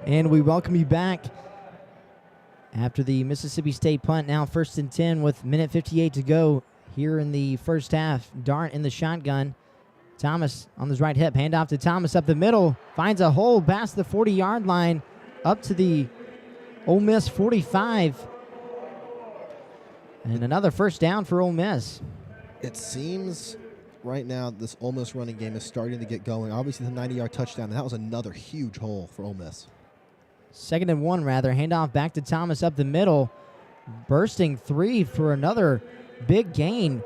And we welcome you back after the Mississippi State punt. Now 1st and 10 with minute 58 to go here in the first half. Dart in the shotgun. Thomas on his right hip. Handoff to Thomas up the middle. Finds a hole past the 40-yard line up to the Ole Miss 45. And another first down for Ole Miss. It seems right now this Ole Miss running game is starting to get going. Obviously the 90-yard touchdown, and that was another huge hole for Ole Miss. 2nd and 1, rather. Handoff back to Thomas up the middle. Bursting 3 for another big gain.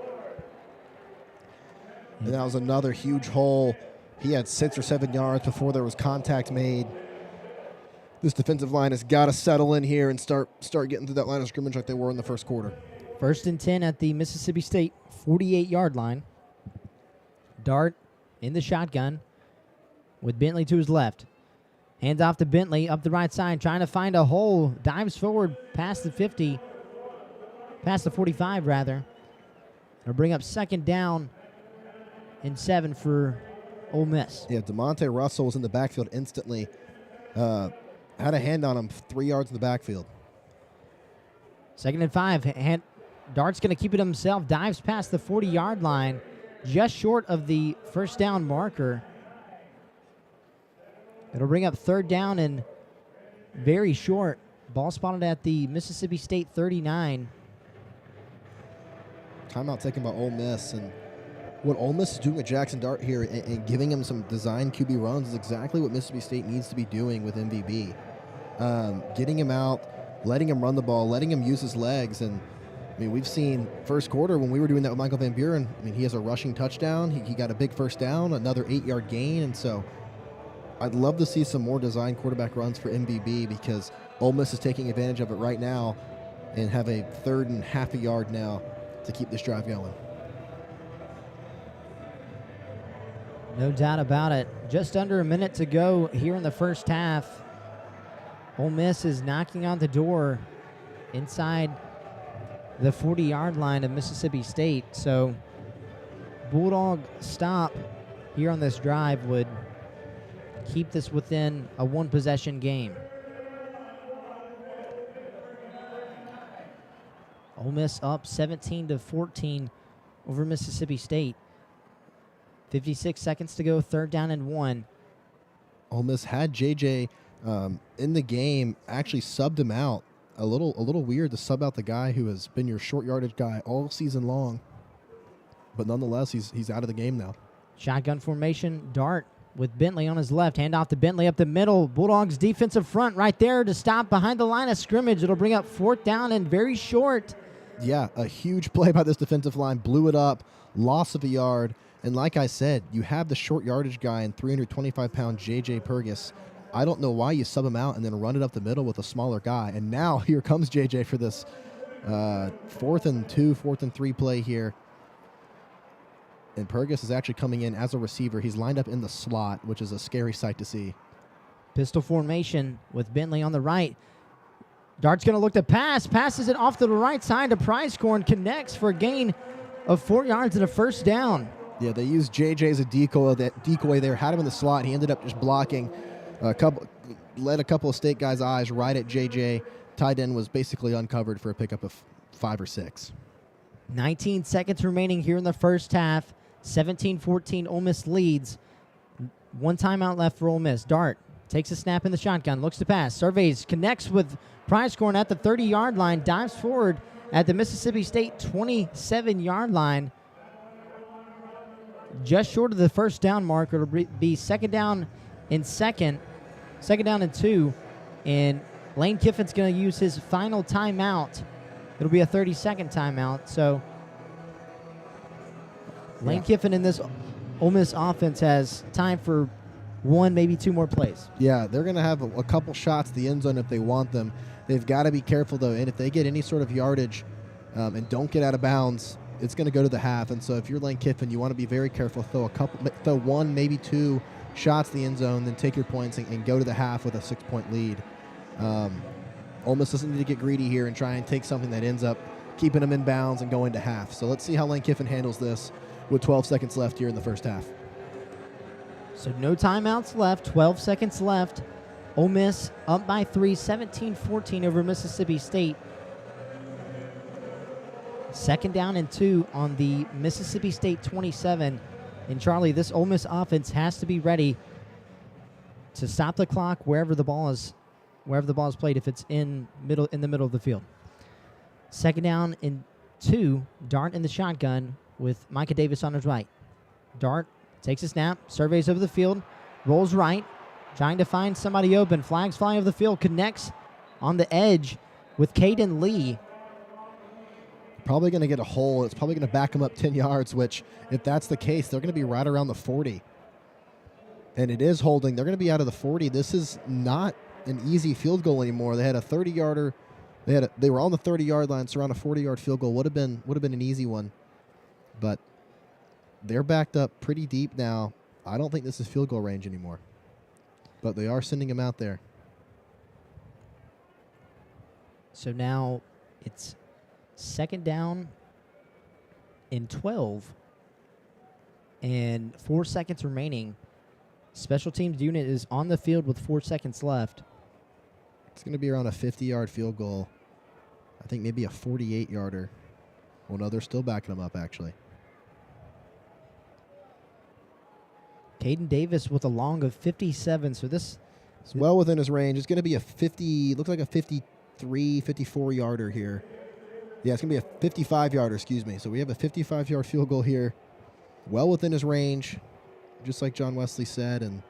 And that was another huge hole. He had 6 or 7 yards before there was contact made. This defensive line has got to settle in here and start getting through that line of scrimmage like they were in the first quarter. 1st and 10 at the Mississippi State 48-yard line. Dart in the shotgun with Bentley to his left. Hands off to Bentley up the right side, trying to find a hole. Dives forward past the 50, past the 45 rather. It'll bring up 2nd down and 7 for Ole Miss. Yeah, DeMonte Russell was in the backfield instantly. Had a hand on him 3 yards in the backfield. 2nd and 5. Dart's going to keep it himself. Dives past the 40-yard line, just short of the first down marker. It'll bring up 3rd down and very short. Ball spotted at the Mississippi State 39. Timeout taken by Ole Miss. And what Ole Miss is doing with Jackson Dart here and giving him some design QB runs is exactly what Mississippi State needs to be doing with MVB. Getting him out, letting him run the ball, letting him use his legs. And, I mean, we've seen first quarter when we were doing that with Michael Van Buren. I mean, he has a rushing touchdown. He got a big first down, another 8-yard gain. And so I'd love to see some more design quarterback runs for MVB because Ole Miss is taking advantage of it right now and have a 3rd and half a yard now to keep this drive going. No doubt about it. Just under a minute to go here in the first half. Ole Miss is knocking on the door inside the 40-yard line of Mississippi State. So Bulldog stop here on this drive would keep this within a one-possession game. Ole Miss up 17-14 over Mississippi State. 56 seconds to go, 3rd down and 1. Ole Miss had JJ in the game, actually subbed him out. A little weird to sub out the guy who has been your short yardage guy all season long. But nonetheless, he's out of the game now. Shotgun formation, Dart with Bentley on his left. Hand off to Bentley up the middle. Bulldogs defensive front right there to stop behind the line of scrimmage. It'll bring up 4th down and very short. Yeah, a huge play by this defensive line. Blew it up, loss of a yard. And like I said, you have the short yardage guy in 325-pound J.J. Purgis. I don't know why you sub him out and then run it up the middle with a smaller guy. And now here comes J.J. for this 4th and 2, 4th and 3 play here. And Purgis is actually coming in as a receiver. He's lined up in the slot, which is a scary sight to see. Pistol formation with Bentley on the right. Dart's going to look to pass. Passes it off to the right side to Prizecorn. Connects for a gain of 4 yards and a first down. Yeah, they used JJ as a decoy there. Had him in the slot. He ended up just blocking. Led a couple of State guys' eyes right at JJ. Tight end was basically uncovered for a pickup of 5 or 6. 19 seconds remaining here in the first half. 17-14, Ole Miss leads. 1 timeout left for Ole Miss. Dart takes a snap in the shotgun, looks to pass, surveys, connects with Prizecorn at the 30-yard line, dives forward at the Mississippi State 27-yard line. Just short of the first down marker. It'll be 2nd down and 2, and Lane Kiffin's going to use his final timeout. It'll be a 30-second timeout. So Lane Kiffin in this Ole Miss offense has time for 1, maybe 2 more plays. Yeah, they're going to have a couple shots at the end zone if they want them. They've got to be careful, though, and if they get any sort of yardage and don't get out of bounds, it's going to go to the half. And so if you're Lane Kiffin, you want to be very careful. Throw 1, maybe 2 shots in the end zone, then take your points and go to the half with a 6-point lead. Ole Miss doesn't need to get greedy here and try and take something that ends up keeping them in bounds and going to half. So let's see how Lane Kiffin handles this with 12 seconds left here in the first half. So no timeouts left, 12 seconds left Ole Miss up by 3, 17-14 over Mississippi State. 2nd down and 2 on the Mississippi State 27. And Charlie, this Ole Miss offense has to be ready to stop the clock wherever the ball is played if it's in the middle of the field. 2nd down and 2, Dart in the shotgun with Micah Davis on his right. Dart takes a snap, surveys over the field, rolls right, trying to find somebody open. Flags flying over the field, connects on the edge with Caden Lee. Probably going to get a hole. It's probably going to back him up 10 yards, which, if that's the case, they're going to be right around the 40. And it is holding. They're going to be out of the 40. This is not an easy field goal anymore. They had a 30-yarder. They were on the 30-yard line, so around a 40-yard field goal would have been an easy one. But they're backed up pretty deep now. I don't think this is field goal range anymore. But they are sending him out there. So now it's 2nd down and 12 and 4 seconds remaining. Special teams unit is on the field with 4 seconds left. It's going to be around a 50-yard field goal. I think maybe a 48-yarder. Well, no, they're still backing them up, actually. Caden Davis with a long of 57. So this is well within his range. It's going to be a 50, looks like a 53, 54-yarder here. Yeah, it's going to be a 55-yarder, excuse me. So we have a 55-yard field goal here. Well within his range, just like John Wesley said. And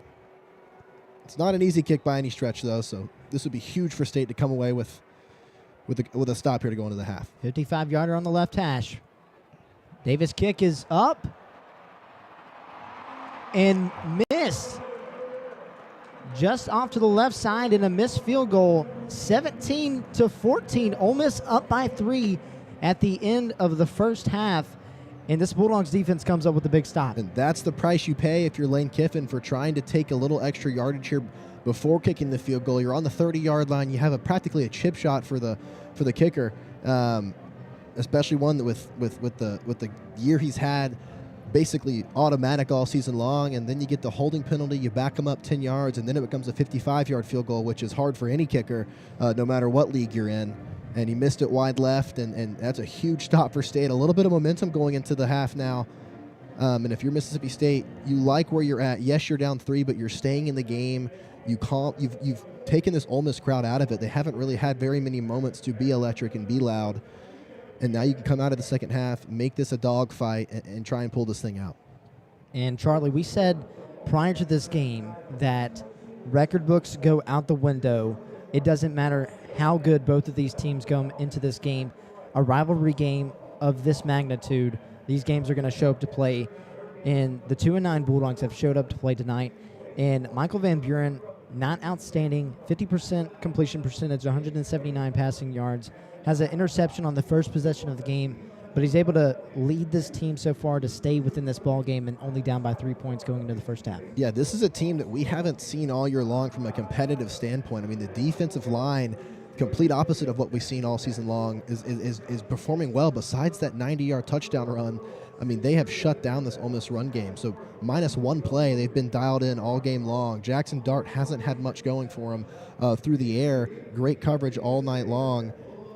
it's not an easy kick by any stretch, though. So this would be huge for State to come away with a stop here to go into the half. 55-yarder on the left hash. Davis' kick is up and missed. Just off to the left side in a missed field goal. 17-14. Ole Miss up by 3 at the end of the first half. And this Bulldogs defense comes up with a big stop. And that's the price you pay if you're Lane Kiffin for trying to take a little extra yardage here before kicking the field goal. You're on the 30-yard line. You have practically a chip shot for the kicker, especially one that with the year he's had, basically automatic all season long, and then you get the holding penalty, you back him up 10 yards, and then it becomes a 55-yard field goal, which is hard for any kicker, no matter what league you're in. And he missed it wide left, and that's a huge stop for State. A little bit of momentum going into the half now. And if you're Mississippi State, you like where you're at. Yes, you're down 3, but you're staying in the game. You've taken this Ole Miss crowd out of it. They haven't really had very many moments to be electric and be loud. And now you can come out of the second half, make this a dogfight, and try and pull this thing out. And, Charlie, we said prior to this game that record books go out the window. It doesn't matter how good both of these teams go into this game. A rivalry game of this magnitude, these games are going to show up to play. And the 2-9 Bulldogs have showed up to play tonight. And Michael Van Buren, not outstanding, 50% completion percentage, 179 passing yards. Has an interception on the first possession of the game, but he's able to lead this team so far to stay within this ball game and only down by 3 points going into the first half. Yeah, this is a team that we haven't seen all year long from a competitive standpoint. I mean, the defensive line, complete opposite of what we've seen all season long, is performing well. Besides that 90-yard touchdown run, I mean, they have shut down this Ole Miss run game. So minus one play, they've been dialed in all game long. Jackson Dart hasn't had much going for him through the air. Great coverage all night long.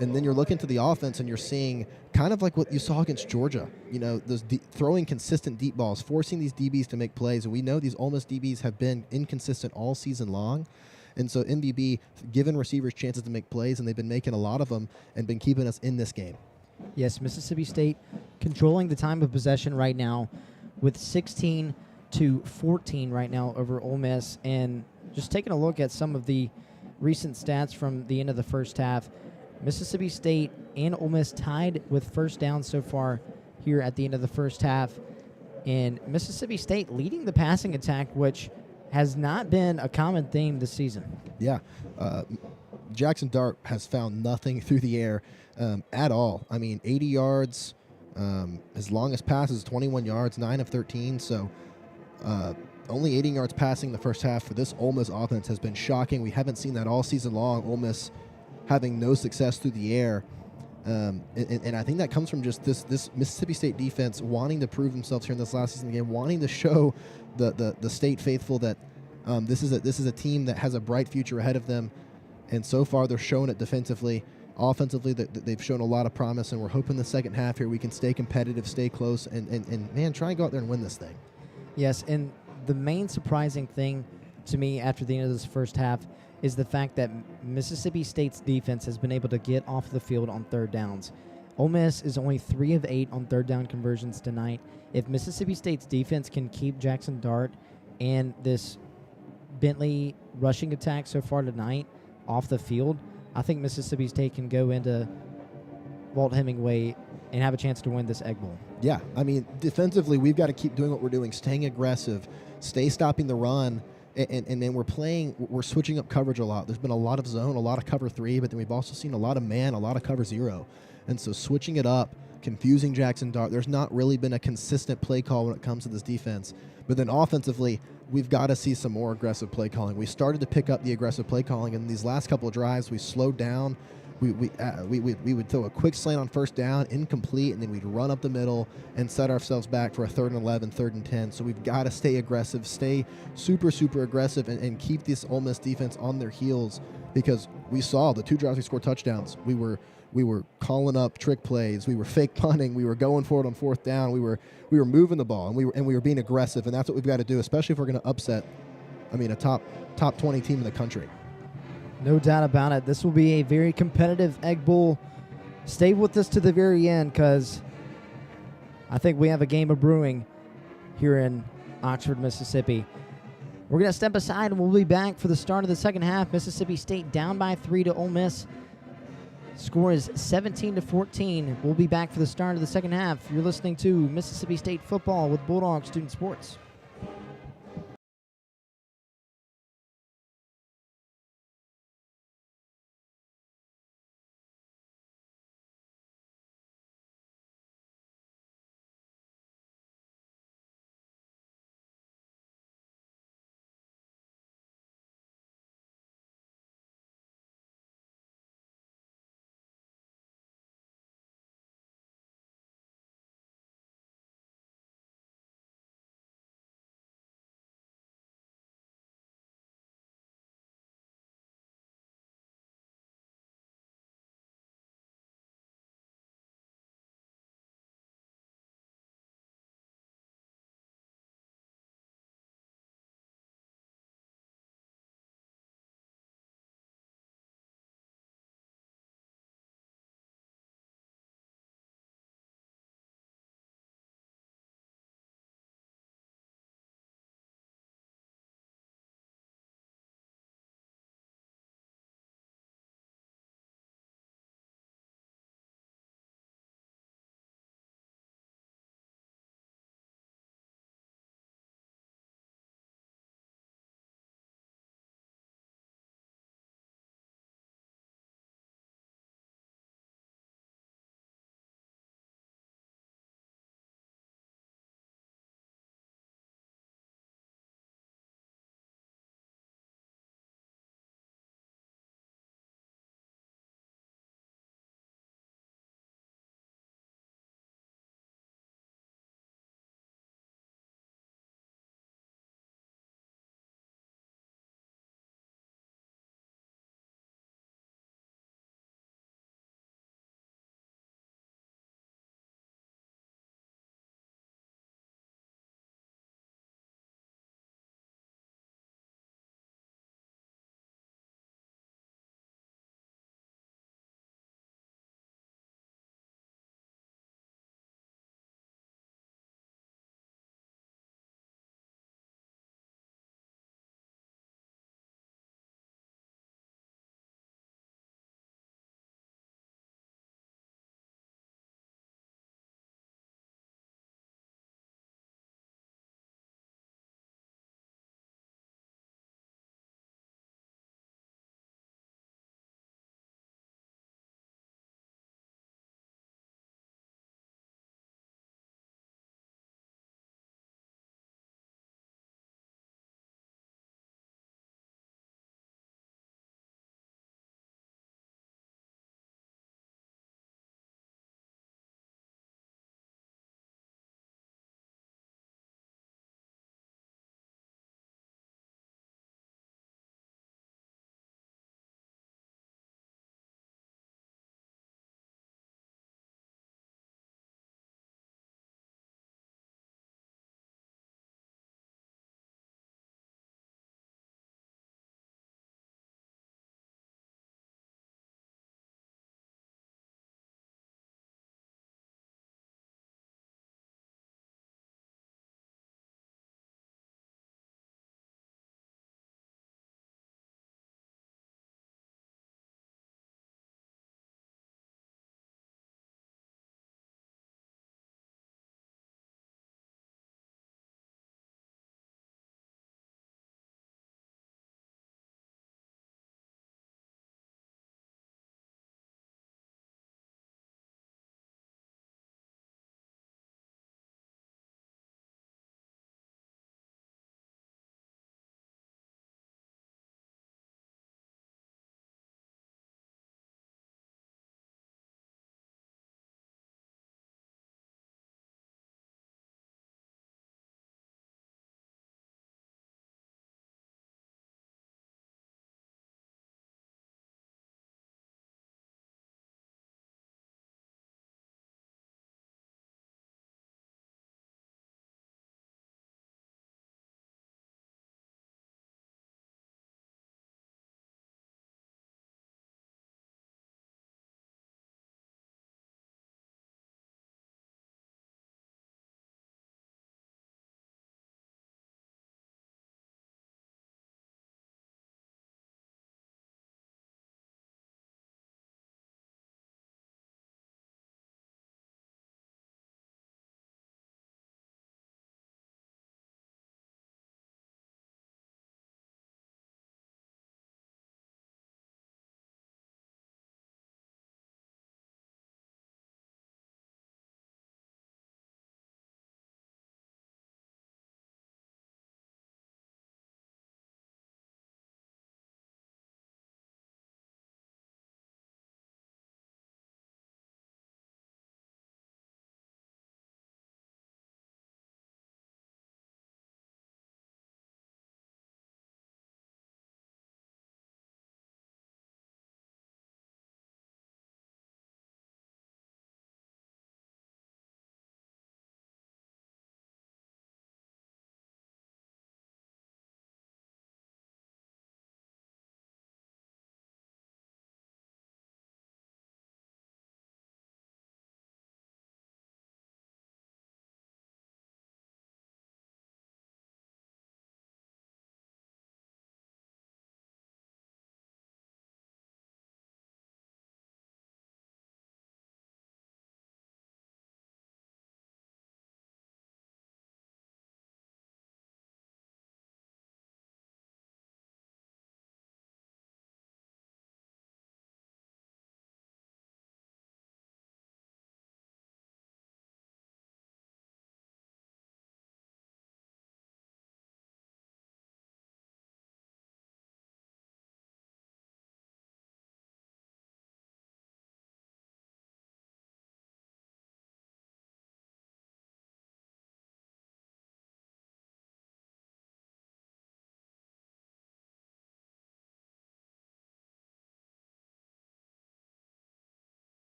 And then you're looking to the offense and you're seeing kind of like what you saw against Georgia, those throwing consistent deep balls, forcing these DBs to make plays. And we know these Ole Miss DBs have been inconsistent all season long. And so MVB given receivers chances to make plays, and they've been making a lot of them and been keeping us in this game. Yes, Mississippi State controlling the time of possession right now with 16-14 right now over Ole Miss. And just taking a look at some of the recent stats from the end of the first half, Mississippi State and Ole Miss tied with first down so far here at the end of the first half. And Mississippi State leading the passing attack, which has not been a common theme this season. Yeah. Jackson Dart has found nothing through the air at all. I mean, 80 yards, his longest pass is 21 yards, 9 of 13. So only 80 yards passing the first half for this Ole Miss offense has been shocking. We haven't seen that all season long. Ole Miss having no success through the air. And I think that comes from just this Mississippi State defense wanting to prove themselves here in this last season game, wanting to show the State faithful that This is a team that has a bright future ahead of them, and so far they're showing it defensively. Offensively, they've shown a lot of promise, and we're hoping the second half here we can stay competitive, stay close, and man, try and go out there and win this thing. Yes, and the main surprising thing to me after the end of this first half is the fact that Mississippi State's defense has been able to get off the field on third downs. Ole Miss is only 3 of 8 on third down conversions tonight. If Mississippi State's defense can keep Jackson Dart and this Bentley rushing attack so far tonight off the field, I think Mississippi State can go into Walt Hemingway and have a chance to win this Egg Bowl. Yeah, I mean, defensively, we've got to keep doing what we're doing, staying aggressive, stay stopping the run, and then we're switching up coverage a lot. There's been a lot of zone, a lot of cover 3, but then we've also seen a lot of man, a lot of cover 0. And so switching it up, confusing Jackson Dart, there's not really been a consistent play call when it comes to this defense. But then offensively, we've got to see some more aggressive play calling. We started to pick up the aggressive play calling, and these last couple of drives, we slowed down. We would throw a quick slant on first down, incomplete, and then we'd run up the middle and set ourselves back for a 3rd and 11, 3rd and 10. So we've got to stay aggressive, stay super, super aggressive, and keep this Ole Miss defense on their heels, because we saw the 2 drives we scored touchdowns. We were calling up trick plays. We were fake punting. We were going for it on 4th down. We were moving the ball, and we were being aggressive, and that's what we've got to do, especially if we're going to upset, a top 20 team in the country. No doubt about it. This will be a very competitive Egg Bowl. Stay with us to the very end, because I think we have a game of brewing here in Oxford, Mississippi. We're going to step aside, and we'll be back for the start of the second half. Mississippi State down by 3 to Ole Miss. Score is 17-14. We'll be back for the start of the second half. You're listening to Mississippi State football with Bulldog Student Sports.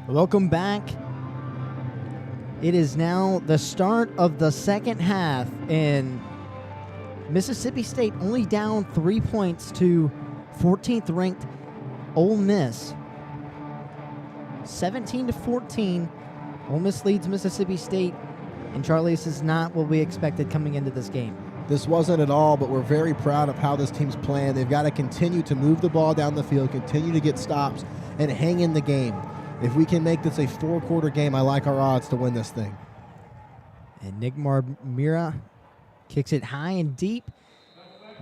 Welcome back. It is now the start of the second half, and Mississippi State only down 3 points to 14th ranked Ole Miss. 17-14. Ole Miss leads Mississippi State, and Charlie, this is not what we expected coming into this game. This wasn't at all, but we're very proud of how this team's playing. They've got to continue to move the ball down the field, continue to get stops, and hang in the game. If we can make this a 4-quarter game, I like our odds to win this thing. And Nick Marmira kicks it high and deep.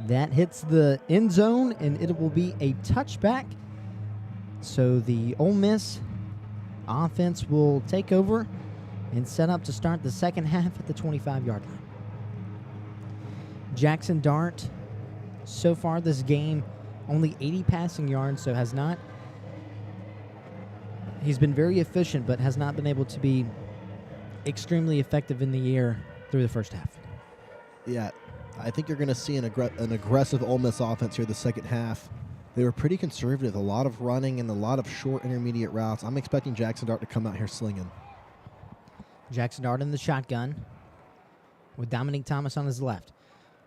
That hits the end zone, and it will be a touchback. So the Ole Miss offense will take over and set up to start the second half at the 25-yard line. Jackson Dart, so far this game, only 80 passing yards, so has not. He's been very efficient, but has not been able to be extremely effective in the air through the first half. Yeah, I think you're going to see an aggressive Ole Miss offense here the second half. They were pretty conservative, a lot of running and a lot of short intermediate routes. I'm expecting Jackson Dart to come out here slinging. Jackson Dart in the shotgun with Dominique Thomas on his left.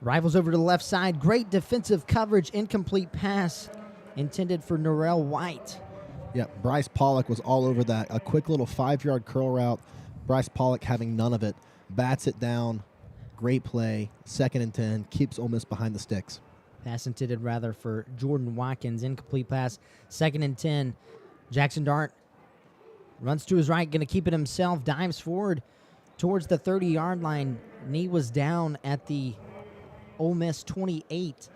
Rivals over to the left side. Great defensive coverage. Incomplete pass intended for Norrell White. Yeah, Bryce Pollock was all over that. A quick little 5-yard curl route. Bryce Pollock having none of it. Bats it down. Great play. 2nd and 10. Keeps Ole Miss behind the sticks. Pass intended rather for Jordan Watkins. Incomplete pass. 2nd and 10. Jackson Dart runs to his right. Going to keep it himself. Dives forward towards the 30-yard line. Knee was down at the Ole Miss 28.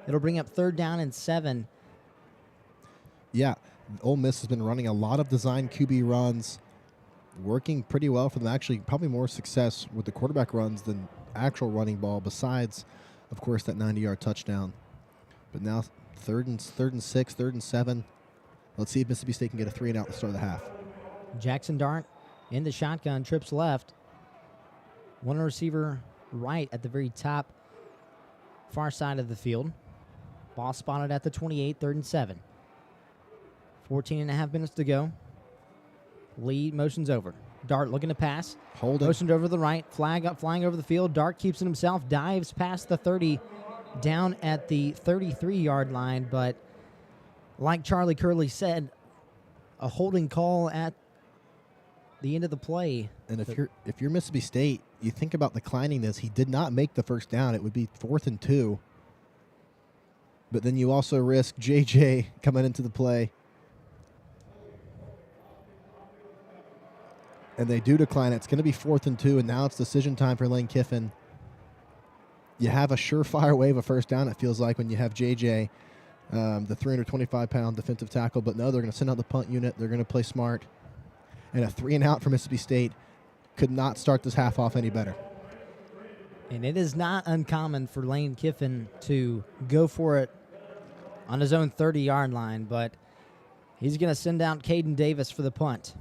It'll bring up 3rd down and 7. Yeah, Ole Miss has been running a lot of design QB runs, working pretty well for them. Actually, probably more success with the quarterback runs than actual running ball, besides, of course, that 90-yard touchdown. But now 3rd and 6, 3rd and 7. Let's see if Mississippi State can get a 3-and-out at the start of the half. Jackson Dart in the shotgun, trips left. One receiver right at the very top, far side of the field. Ball spotted at the 28, 3rd and 7. 14 and a half minutes to go. Lead motions over. Dart looking to pass. Holding. Motioned over to the right. Flag up, flying over the field. Dart keeps it himself. Dives past the 30, down at the 33-yard line. But like Charlie Curley said, a holding call at the end of the play. And if you're Mississippi State, you think about declining this. He did not make the first down. It would be 4th and 2. But then you also risk JJ coming into the play. And they do decline it. It's going to be 4th and 2, and now it's decision time for Lane Kiffin. You have a surefire way of a first down, it feels like, when you have JJ, the 325-pound defensive tackle. But no, they're going to send out the punt unit. They're going to play smart. And a 3-and-out for Mississippi State could not start this half off any better. And it is not uncommon for Lane Kiffin to go for it on his own 30-yard line, but he's going to send out Caden Davis for the punt.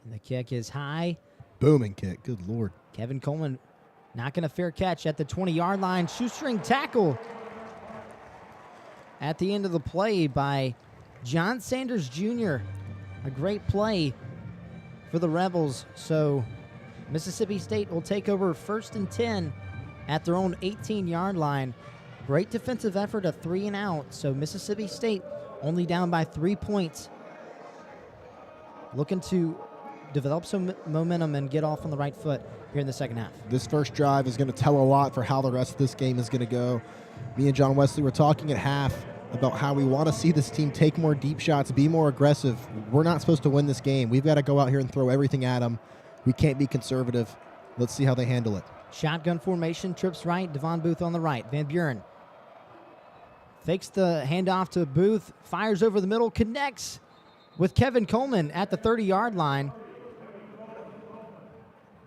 And the kick is high. Booming kick. Good Lord. Kevin Coleman knocking a fair catch at the 20-yard line. Shoestring tackle at the end of the play by John Sanders Jr. A great play for the Rebels. So Mississippi State will take over 1st and 10 at their own 18-yard line. Great defensive effort, a 3-and-out. So Mississippi State only down by 3 points. Looking to develop some momentum and get off on the right foot here in the second half. This first drive is going to tell a lot for how the rest of this game is going to go. Me and John Wesley were talking at half about how we want to see this team take more deep shots, be more aggressive. We're not supposed to win this game. We've got to go out here and throw everything at them. We can't be conservative. Let's see how they handle it. Shotgun formation, trips right, Devon Booth on the right. Van Buren fakes the handoff to Booth, fires over the middle, connects with Kevin Coleman at the 30-yard line.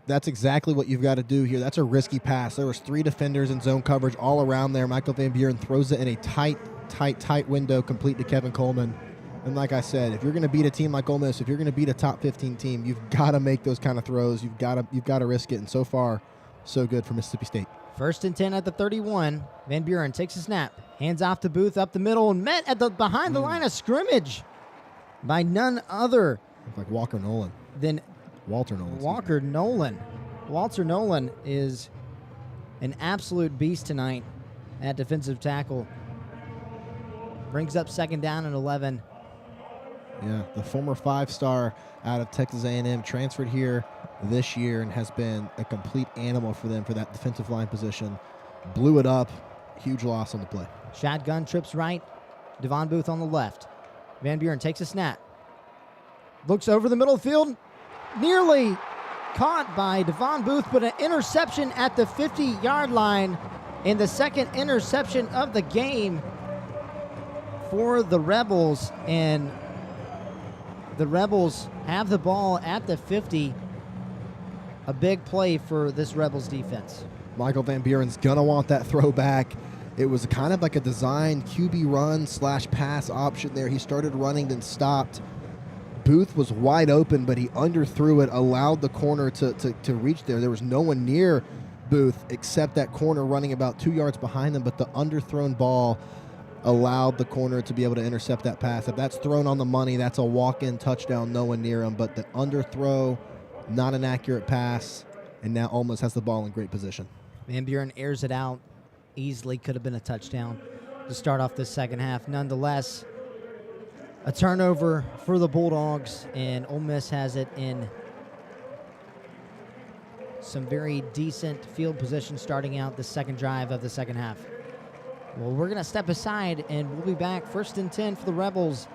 That's exactly what you've got to do here. That's a risky pass. There was 3 defenders in zone coverage all around there. Michael Van Buren throws it in a tight window, complete to Kevin Coleman. And like I said, if you're going to beat a team like Ole Miss, if you're going to beat a top 15 team, you've got to make those kind of throws. You've got to risk it. And so far, so good for Mississippi State. 1st and 10 at the 31. Van Buren takes a snap, hands off to Booth up the middle, and met at the behind the line of scrimmage. by none other Like Walker Nolan. than Walter Nolan. excuse me. Walker Nolan. Walter Nolan is an absolute beast tonight at defensive tackle. Brings up second down and 11. Yeah, the former 5-star out of Texas A&M transferred here this year and has been a complete animal for them for that defensive line position. Blew it up. Huge loss on the play. Shotgun trips right. Devon Booth on the left. Van Buren takes a snap. Looks over the middle of the field. Nearly caught by Devon Booth, but an interception at the 50-yard line. And the second interception of the game for the Rebels. And the Rebels have the ball at the 50. A big play for this Rebels defense. Michael Van Buren's going to want that throwback. It was kind of like a designed QB run / pass option there. He started running, then stopped. Booth was wide open, but he underthrew it, allowed the corner to reach there. There was no one near Booth except that corner running about 2 yards behind them, but the underthrown ball allowed the corner to be able to intercept that pass. If that's thrown on the money, that's a walk-in touchdown, no one near him. But the underthrow, not an accurate pass, and now Ole Miss has the ball in great position. Van Buren airs it out. Easily could have been a touchdown to start off this second half. Nonetheless, a turnover for the Bulldogs, and Ole Miss has it in some very decent field position starting out the second drive of the second half. Well, we're going to step aside, and we'll be back 1st and 10 for the Rebels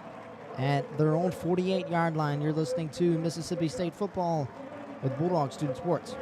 at their own 48-yard line. You're listening to Mississippi State football with Bulldog Student Sports.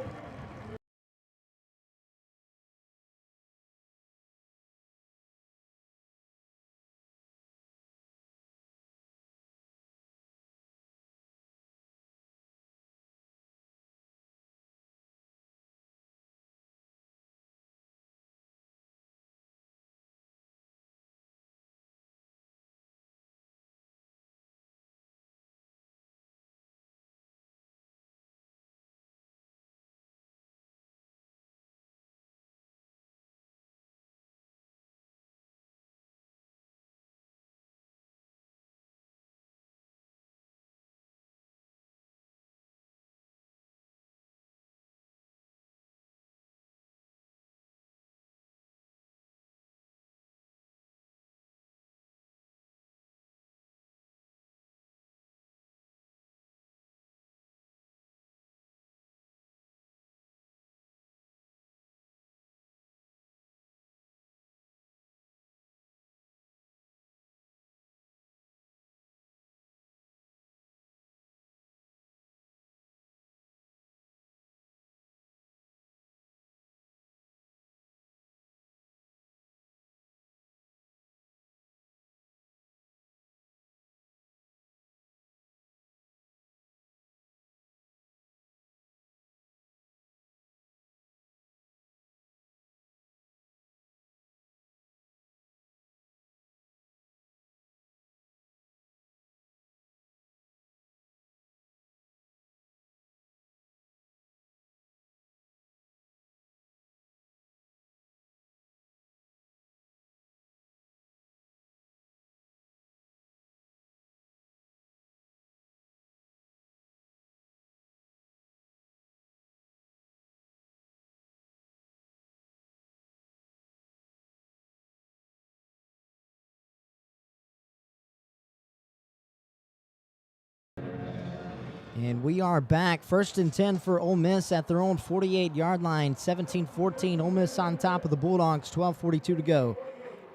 And we are back. 1st and 10 for Ole Miss at their own 48-yard line. 17-14. Ole Miss on top of the Bulldogs. 12:42 to go.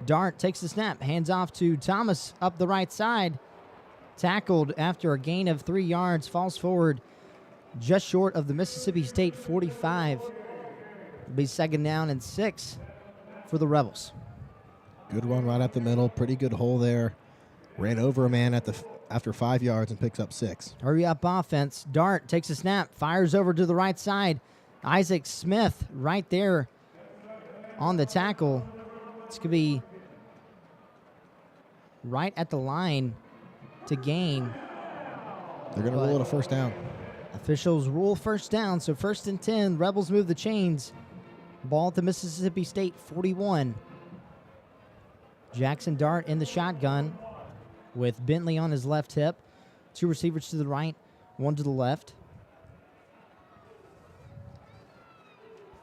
Dart takes the snap. Hands off to Thomas up the right side. Tackled after a gain of 3 yards. Falls forward just short of the Mississippi State 45. It'll be 2nd down and 6 for the Rebels. Good run right up the middle. Pretty good hole there. Ran over a man after 5 yards and picks up 6. Hurry up offense. Dart takes a snap. Fires over to the right side. Isaac Smith right there on the tackle. This could be right at the line to gain. They're going to rule it a 1st down. Officials rule 1st down, so 1st and 10. Rebels move the chains. Ball at the Mississippi State 41. Jackson Dart in the shotgun with Bentley on his left hip. Two receivers to the right, one to the left.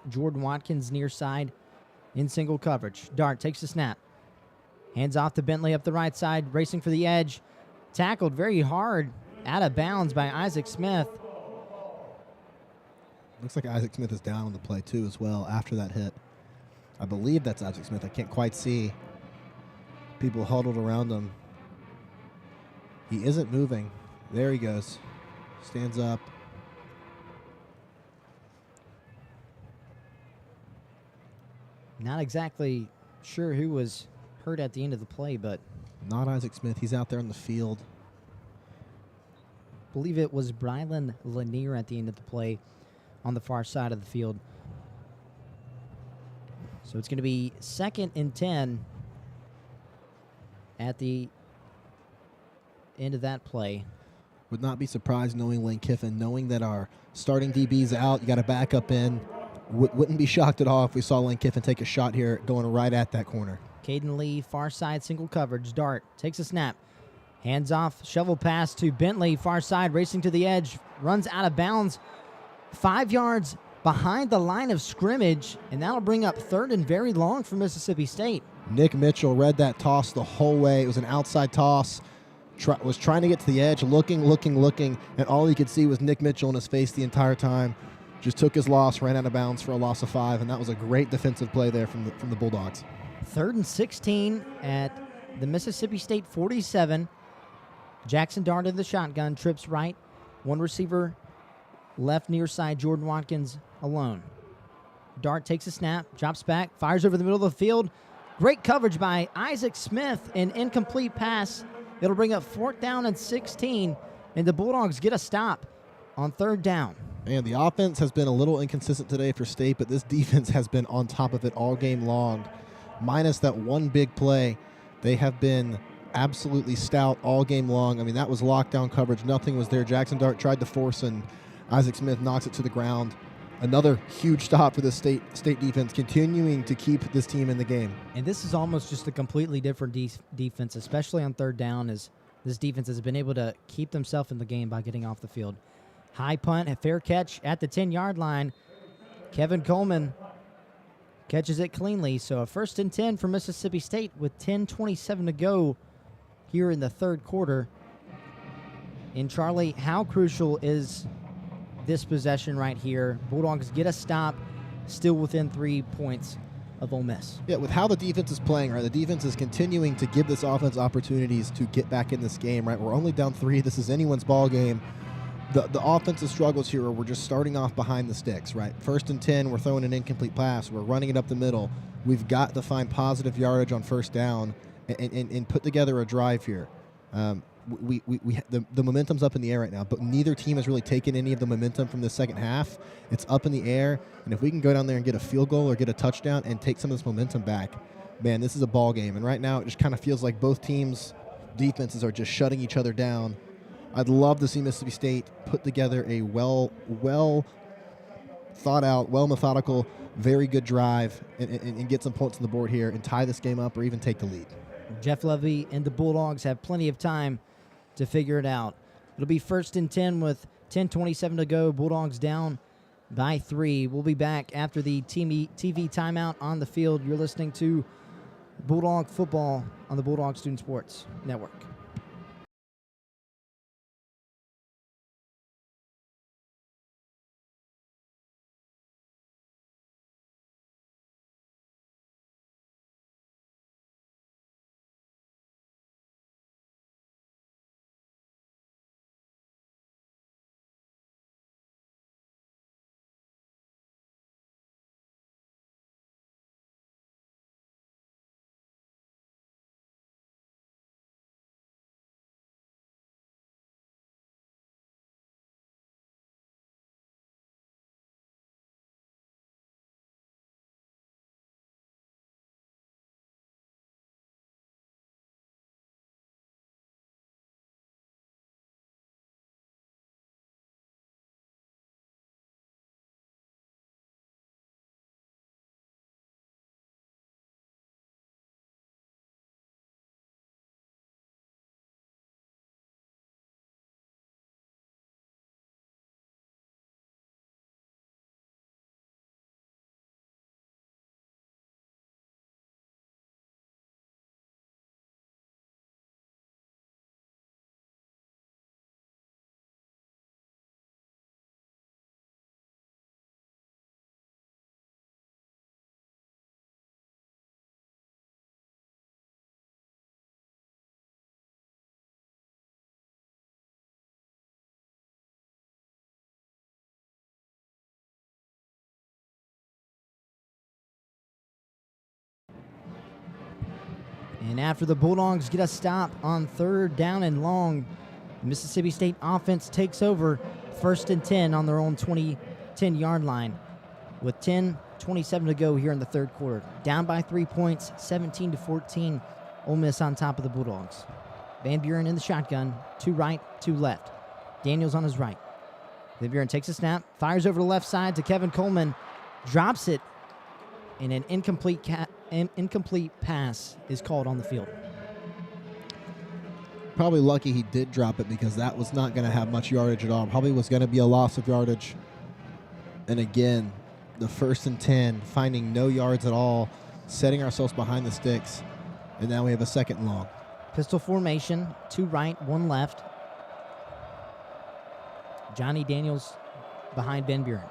Jordan Watkins near side in single coverage. Dart takes the snap. Hands off to Bentley up the right side, racing for the edge. Tackled very hard, out of bounds by Isaac Smith. Looks like Isaac Smith is down on the play, too, as well, after that hit. I believe that's Isaac Smith. I can't quite see. People huddled around him. He isn't moving. There he goes. Stands up. Not exactly sure who was hurt at the end of the play, but Not Isaac Smith. He's out there on the field. I believe it was Brylan Lanier at the end of the play on the far side of the field. So it's going to be 2nd and 10 at the end of that play. Would not be surprised knowing Lane Kiffin, knowing that our starting DB's out, you got a backup in. Wouldn't be shocked at all if we saw Lane Kiffin take a shot here going right at that corner. Caden Lee, far side single coverage. Dart takes a snap. Hands off, shovel pass to Bentley, far side, racing to the edge. Runs out of bounds. 5 yards behind the line of scrimmage, and that'll bring up 3rd and very long for Mississippi State. Nick Mitchell read that toss the whole way. It was an outside toss. Was trying to get to the edge, looking, and all he could see was Nick Mitchell in his face the entire time. Just took his loss, ran out of bounds for a loss of 5, and that was a great defensive play there from the Bulldogs. 3rd and 16 at the Mississippi State 47. Jackson Dart in the shotgun, trips right. One receiver left near side, Jordan Watkins alone. Dart takes a snap, drops back, fires over the middle of the field. Great coverage by Isaac Smith, an incomplete pass. It'll bring up 4th down and 16, and the Bulldogs get a stop on 3rd down. And the offense has been a little inconsistent today for State, but this defense has been on top of it all game long. Minus that one big play, they have been absolutely stout all game long. I mean, that was lockdown coverage. Nothing was there. Jackson Dart tried to force, and Isaac Smith knocks it to the ground. Another huge stop for the state defense, continuing to keep this team in the game. And this is almost just a completely different defense, especially on 3rd down, as this defense has been able to keep themselves in the game by getting off the field. High punt, a fair catch at the 10-yard line. Kevin Coleman catches it cleanly. So a 1st and 10 for Mississippi State with 10:27 to go here in the 3rd quarter. And Charlie, how crucial is this possession right here? Bulldogs get a stop, still within 3 points of Ole Miss. Yeah, with how the defense is playing, right? The defense is continuing to give this offense opportunities to get back in this game, right? We're only down 3. This is anyone's ball game. The offensive struggles here are we're just starting off behind the sticks, right? 1st and 10, we're throwing an incomplete pass. We're running it up the middle. We've got to find positive yardage on 1st down and put together a drive here. The momentum's up in the air right now, but neither team has really taken any of the momentum from the second half. It's up in the air, and if we can go down there and get a field goal or get a touchdown and take some of this momentum back, man, this is a ball game. And right now it just kind of feels like both teams' defenses are just shutting each other down. I'd love to see Mississippi State put together a well thought out, well methodical, very good drive and get some points on the board here and tie this game up or even take the lead. Jeff Levy and the Bulldogs have plenty of time to figure it out. It'll be 1st and 10 with 10:27 to go. Bulldogs down by 3. We'll be back after the TV timeout on the field. You're listening to Bulldog Football on the Bulldog Student Sports Network. And after the Bulldogs get a stop on 3rd down and long, Mississippi State offense takes over 1st and 10 on their own 10-yard line with 10:27 to go here in the 3rd quarter. Down by 3 points, 17-14. Ole Miss on top of the Bulldogs. Van Buren in the shotgun, 2 right, 2 left. Daniels on his right. Van Buren takes a snap, fires over the left side to Kevin Coleman, drops it, and an incomplete pass is called on the field. Probably lucky he did drop it because that was not going to have much yardage at all. Probably was going to be a loss of yardage. And again, the 1st and 10, finding no yards at all, setting ourselves behind the sticks, and now we have a 2nd and long. Pistol formation, 2 right, 1 left. Johnny Daniels behind Van Buren.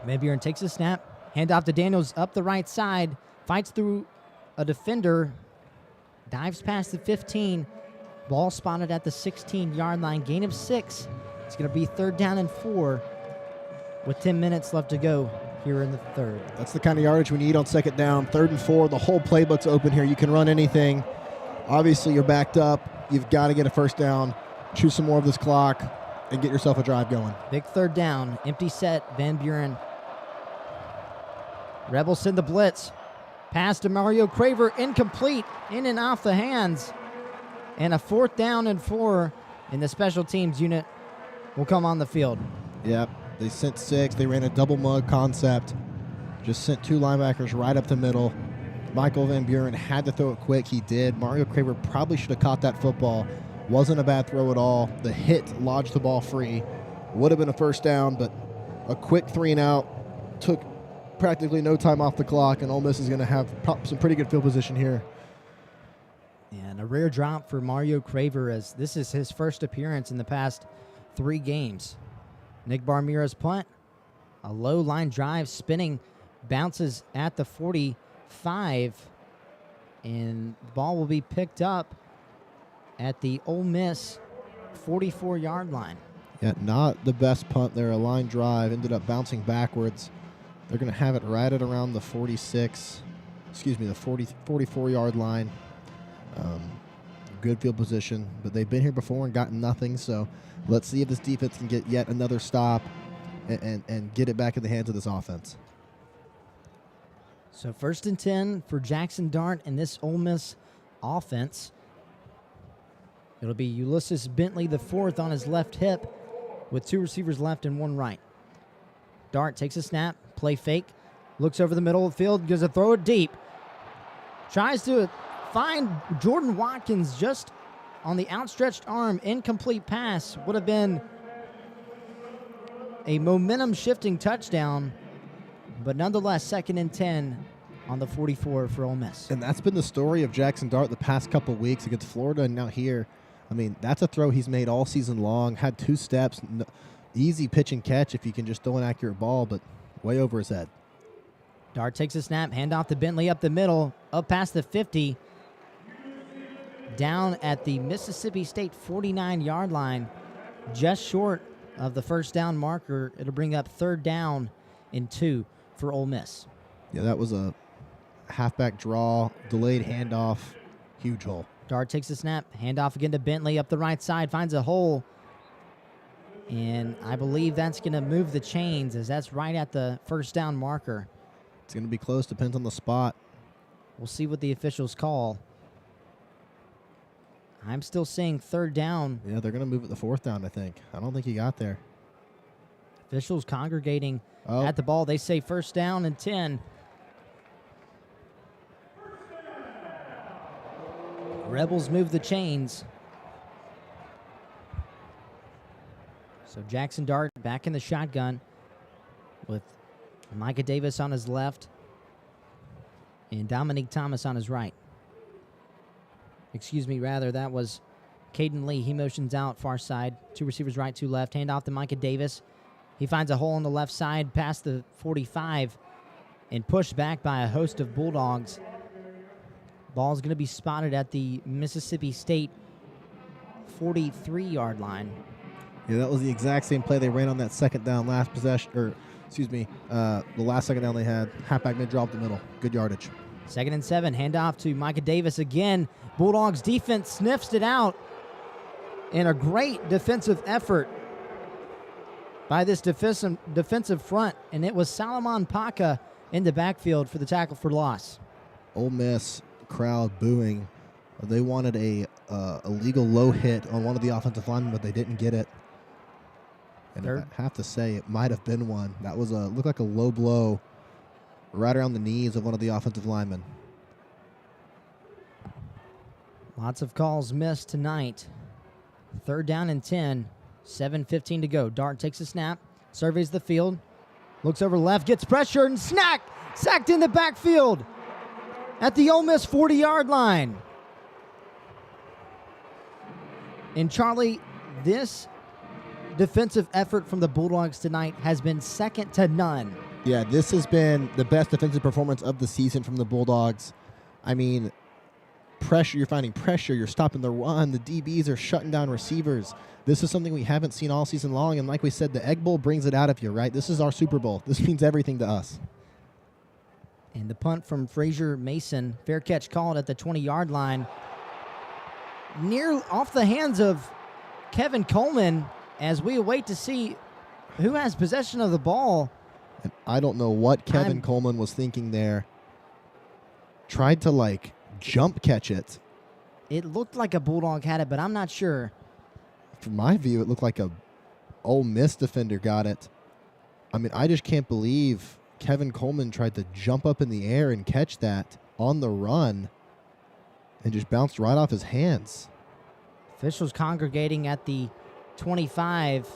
Van Buren takes a snap, handoff to Daniels up the right side, fights through a defender, dives past the 15, ball spotted at the 16-yard line, gain of 6. It's going to be 3rd down and 4 with 10 minutes left to go here in the 3rd. That's the kind of yardage we need on 2nd down. 3rd and 4, the whole playbook's open here. You can run anything. Obviously, you're backed up. You've got to get a 1st down, choose some more of this clock, and get yourself a drive going. Big 3rd down, empty set, Van Buren. Rebels send the blitz. Pass to Mario Craver, incomplete, in and off the hands. And a 4th down and 4, and the special teams unit will come on the field. Yep, they sent 6. They ran a double mug concept. Just sent 2 linebackers right up the middle. Michael Van Buren had to throw it quick. He did. Mario Craver probably should have caught that football. Wasn't a bad throw at all. The hit lodged the ball free. Would have been a 1st down, but a quick 3 and out. Took practically no time off the clock, and Ole Miss is going to have some pretty good field position here. And a rare drop for Mario Craver, as this is his first appearance in the past 3 games. Nick Barmira's punt, a low line drive, spinning, bounces at the 45, and the ball will be picked up at the Ole Miss 44-yard line. Yeah, not the best punt there. A line drive ended up bouncing backwards. They're going to have it right at around the 44-yard line. Good field position, but they've been here before and gotten nothing, so let's see if this defense can get yet another stop and get it back in the hands of this offense. So 1st and 10 for Jackson Dart and this Ole Miss offense. It'll be Ulysses Bentley, the 4th, on his left hip with 2 receivers left and 1 right. Dart takes a snap, play fake, looks over the middle of the field, goes to throw it deep. Tries to find Jordan Watkins just on the outstretched arm. Incomplete pass. Would have been a momentum-shifting touchdown, but nonetheless, 2nd and 10 on the 44 for Ole Miss. And that's been the story of Jackson Dart the past couple of weeks against Florida and now here. I mean, that's a throw he's made all season long. Had 2 steps. Easy pitch and catch if you can just throw an accurate ball, but way over his head. Dart takes a snap, handoff to Bentley up the middle, up past the 50, down at the Mississippi State 49-yard line, just short of the 1st down marker. It'll bring up 3rd down and 2 for Ole Miss. Yeah, that was a halfback draw, delayed handoff, huge hole. Dart takes a snap, handoff again to Bentley up the right side, finds a hole, and I believe that's going to move the chains as that's right at the 1st down marker. It's going to be close, depends on the spot. We'll see what the officials call. I'm still seeing 3rd down. Yeah, they're going to move it to 4th down, I think. I don't think he got there. Officials congregating at the ball. They say 1st down and 10. Rebels move the chains. So Jackson Dart back in the shotgun with Micah Davis on his left and Dominique Thomas on his right. Excuse me, rather, that was Caden Lee. He motions out far side. 2 receivers right, 2 left. Hand off to Micah Davis. He finds a hole on the left side past the 45 and pushed back by a host of Bulldogs. Ball's going to be spotted at the Mississippi State 43-yard line. Yeah, that was the exact same play they ran on that 2nd down last possession, or excuse me, the last 2nd down they had. Halfback mid drop the middle. Good yardage. 2nd and 7. Handoff to Micah Davis again. Bulldogs defense sniffs it out. And a great defensive effort by this defensive front. And it was Salomon Paca in the backfield for the tackle for loss. Ole Miss crowd booing. They wanted a illegal low hit on one of the offensive linemen, but they didn't get it. And I have to say, it might have been one. That was looked like a low blow right around the knees of one of the offensive linemen. Lots of calls missed tonight. 3rd down and 10. 7:15 to go. Dart takes a snap, surveys the field, looks over left, gets pressure, and sacked in the backfield at the Ole Miss 40-yard line. And Charlie, this defensive effort from the Bulldogs tonight has been second to none. Yeah, this has been the best defensive performance of the season from the Bulldogs. I mean, pressure, you're finding pressure, you're stopping the run, the DBs are shutting down receivers. This is something we haven't seen all season long, and like we said, the Egg Bowl brings it out of you, right? This is our Super Bowl. This means everything to us. And the punt from Frazier Mason, fair catch called at the 20-yard line. Near off the hands of Kevin Coleman as we await to see who has possession of the ball. And I don't know what Kevin Coleman was thinking there. Tried to, jump catch it. It looked like a Bulldog had it, but I'm not sure. From my view, it looked like a Ole Miss defender got it. I mean, I just can't believe Kevin Coleman tried to jump up in the air and catch that on the run and just bounced right off his hands. Officials congregating at the 25.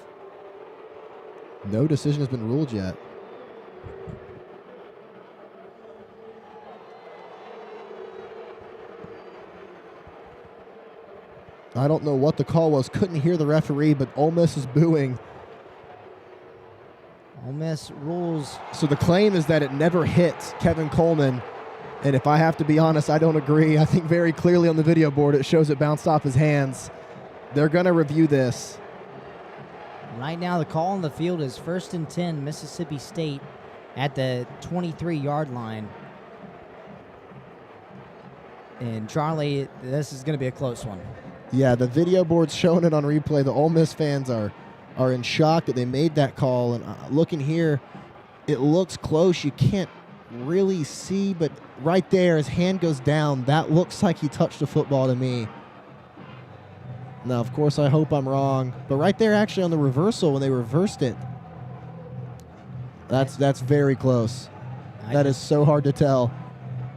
No decision has been ruled yet. I don't know what the call was. Couldn't hear the referee, but Ole Miss is booing. Ole Miss rules. So the claim is that it never hit Kevin Coleman. And if I have to be honest, I don't agree. I think very clearly on the video board it shows it bounced off his hands. They're going to review this. Right now the call on the field is 1st and 10, Mississippi State at the 23-yard line. And Charlie, this is going to be a close one. Yeah, the video board's showing it on replay. The Ole Miss fans are in shock that they made that call. And looking here, it looks close. You can't really see, but right there, his hand goes down. That looks like he touched the football to me. Now, of course, I hope I'm wrong. But right there, actually, on the reversal, when they reversed it, that's very close. That is so hard to tell.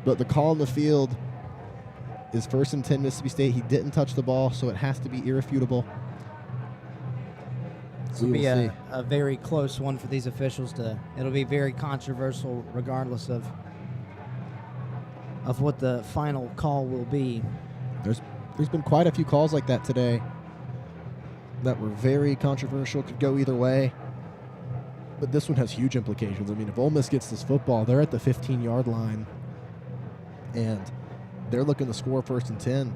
But the call on the field is 1st and 10 Mississippi State. He didn't touch the ball, so it has to be irrefutable. This will be a very close one for these officials. It'll be very controversial regardless of what the final call will be. There's been quite a few calls like that today that were very controversial, could go either way. But this one has huge implications. I mean, if Ole Miss gets this football, they're at the 15-yard line, and they're looking to score 1st and 10.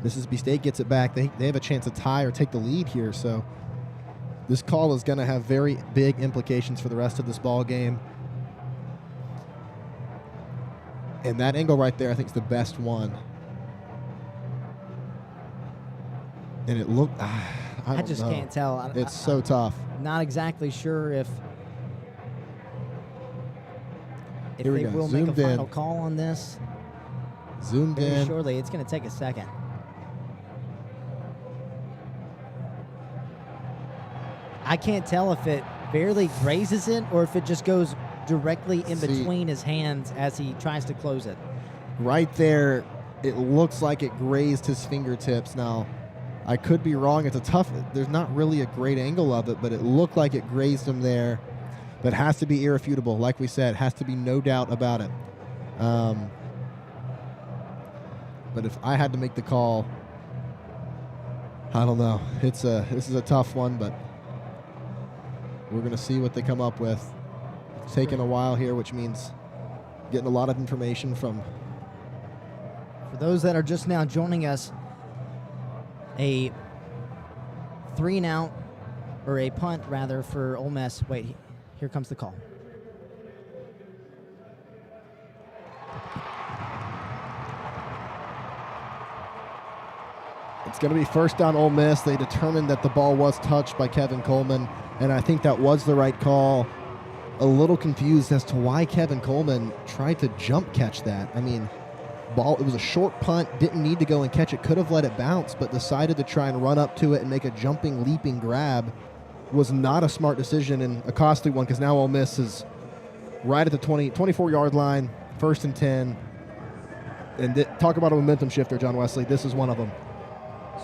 Mississippi State gets it back. They have a chance to tie or take the lead here. So this call is going to have very big implications for the rest of this ball game. And that angle right there, I think, is the best one. And it looked, I just can't tell. It's so tough. Not exactly sure if Here we they go. will make a Zoomed in. final call on this. Zoomed Very in. shortly. It's going to take a second. I can't tell if it barely grazes it or if it just goes directly in between his hands as he tries to close it. Right there, it looks like it grazed his fingertips. Now, I could be wrong. There's not really a great angle of it, but it looked like it grazed him there. But it has to be irrefutable. Like we said, has to be no doubt about it. But if I had to make the call, I don't know. This is a tough one, but we're going to see what they come up with. It's taking a while here, which means getting a lot of information from. For those that are just now joining us, a 3-and-out, or a punt rather, for Ole Miss. Wait, here comes the call. It's going to be first down Ole Miss. They determined that the ball was touched by Kevin Coleman, and I think that was the right call. A little confused as to why Kevin Coleman tried to jump catch that. I mean, it was a short punt, didn't need to go and catch it, could have let it bounce, but decided to try and run up to it and make a jumping, leaping grab. Was not a smart decision and a costly one, because now Ole Miss is right at the 24-yard line, 1st and 10. And talk about a momentum shifter, John Wesley. This is one of them.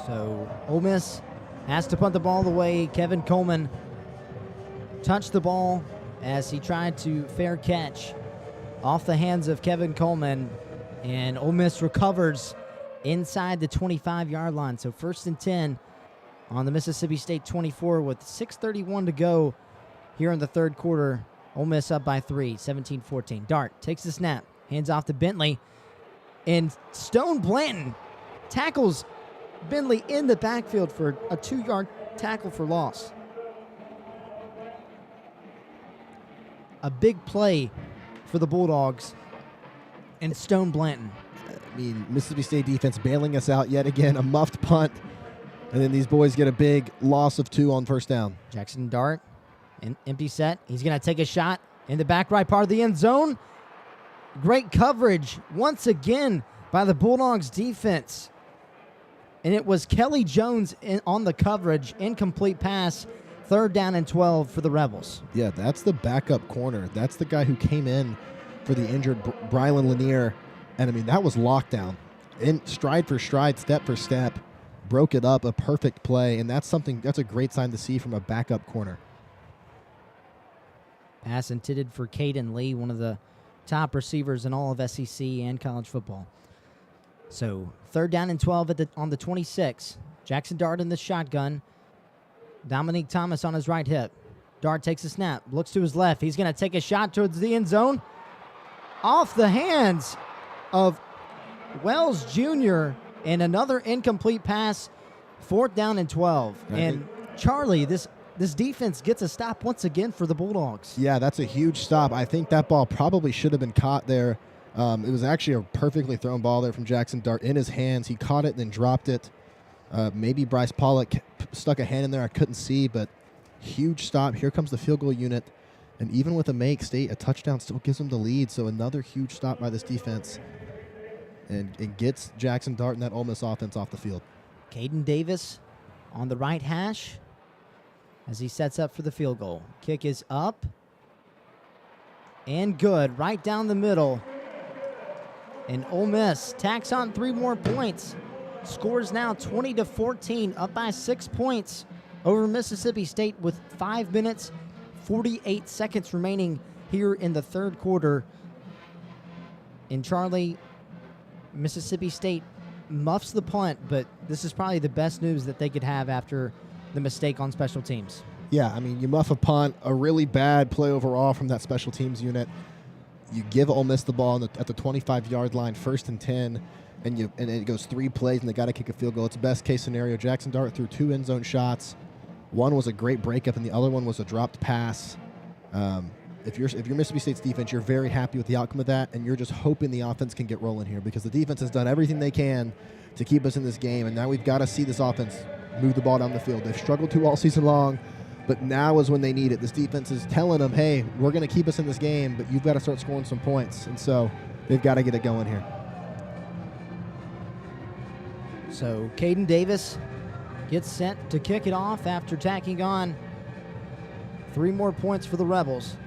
So Ole Miss has to punt the ball away. Kevin Coleman touched the ball as he tried to fair catch off the hands of Kevin Coleman, and Ole Miss recovers inside the 25-yard line. So 1st and 10 on the Mississippi State 24 with 6:31 to go here in the third quarter. Ole Miss up by 3, 17-14. Dart takes the snap, hands off to Bentley, and Stone Blanton tackles Bentley in the backfield for a 2-yard tackle for loss. A big play for the Bulldogs and Stone Blanton. I mean, Mississippi State defense bailing us out yet again. A muffed punt, and then these boys get a big loss of 2 on first down. Jackson Dart, empty set. He's going to take a shot in the back right part of the end zone. Great coverage once again by the Bulldogs defense. And it was Kelly Jones on the coverage. Incomplete pass. 3rd down and 12 for the Rebels. Yeah, that's the backup corner. That's the guy who came in for the injured Brylan Lanier. And, I mean, that was lockdown. In stride for stride, step for step. Broke it up, a perfect play. And that's a great sign to see from a backup corner. Pass intended for Caden Lee, one of the top receivers in all of SEC and college football. So 3rd down and 12 on the 26. Jackson Dart in the shotgun. Dominique Thomas on his right hip. Dart takes a snap, looks to his left. He's going to take a shot towards the end zone. Off the hands of Wells Jr. and another incomplete pass. 4th down and 12. And Charlie, this defense gets a stop once again for the Bulldogs. Yeah, that's a huge stop. I think that ball probably should have been caught there. It was actually a perfectly thrown ball there from Jackson Dart in his hands. He caught it and then dropped it. Maybe Bryce Pollock stuck a hand in there. I couldn't see, but huge stop. Here comes the field goal unit. And even with a make, State, a touchdown still gives them the lead. So another huge stop by this defense. And it gets Jackson Dart and that Ole Miss offense off the field. Caden Davis on the right hash as he sets up for the field goal. Kick is up and good, right down the middle. And Ole Miss tacks on 3 more points. Scores now 20-14, up by 6 points over Mississippi State with 5 minutes, 48 seconds remaining here in the third quarter. And Charlie, Mississippi State muffs the punt, but this is probably the best news that they could have after the mistake on special teams. Yeah, I mean, you muff a punt, a really bad play overall from that special teams unit. You give Ole Miss the ball at the 25-yard line, 1st and 10, and it goes 3 plays, and they got to kick a field goal. It's a best-case scenario. Jackson Dart threw 2 end-zone shots. One was a great breakup, and the other one was a dropped pass. If you're Mississippi State's defense, you're very happy with the outcome of that, and you're just hoping the offense can get rolling here because the defense has done everything they can to keep us in this game, and now we've got to see this offense move the ball down the field. They've struggled to all season long, but now is when they need it. This defense is telling them, hey, we're going to keep us in this game, but you've got to start scoring some points, and so they've got to get it going here. So Caden Davis gets sent to kick it off after tacking on 3 more points for the Rebels.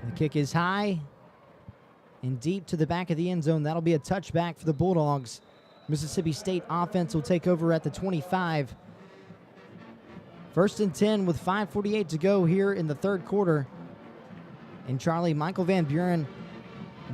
The kick is high and deep to the back of the end zone. That'll be a touchback for the Bulldogs. Mississippi State offense will take over at the 25. 1st and 10 with 5:48 to go here in the third quarter. And Charlie, Michael Van Buren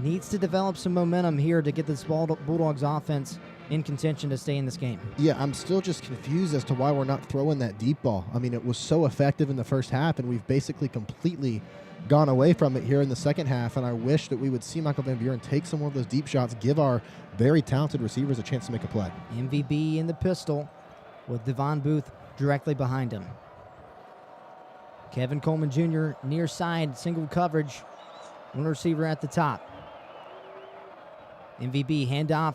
needs to develop some momentum here to get this Bulldogs offense in contention to stay in this game. Yeah, I'm still just confused as to why we're not throwing that deep ball. I mean, it was so effective in the first half, and we've basically completely gone away from it here in the second half, and I wish that we would see Michael Van Buren take some more of those deep shots, give our very talented receivers a chance to make a play. MVB in the pistol with Devon Booth directly behind him. Kevin Coleman Jr. near side, single coverage, one receiver at the top. MVB handoff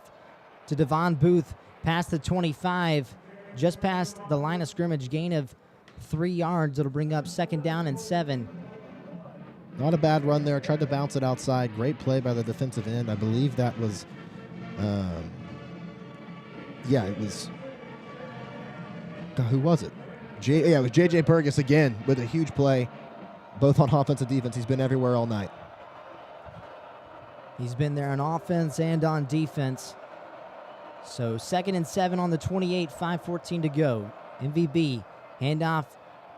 to Devon Booth past the 25, just past the line of scrimmage, gain of 3 yards. It'll bring up 2nd down and 7. Not a bad run there. Tried to bounce it outside. Great play by the defensive end. I believe that was, it was, God, who was it? It was J.J. Burgess again with a huge play, both on offense and defense. He's been everywhere all night. He's been there on offense and on defense. So 2nd and 7 on the 28, 5:14 to go. MVB, handoff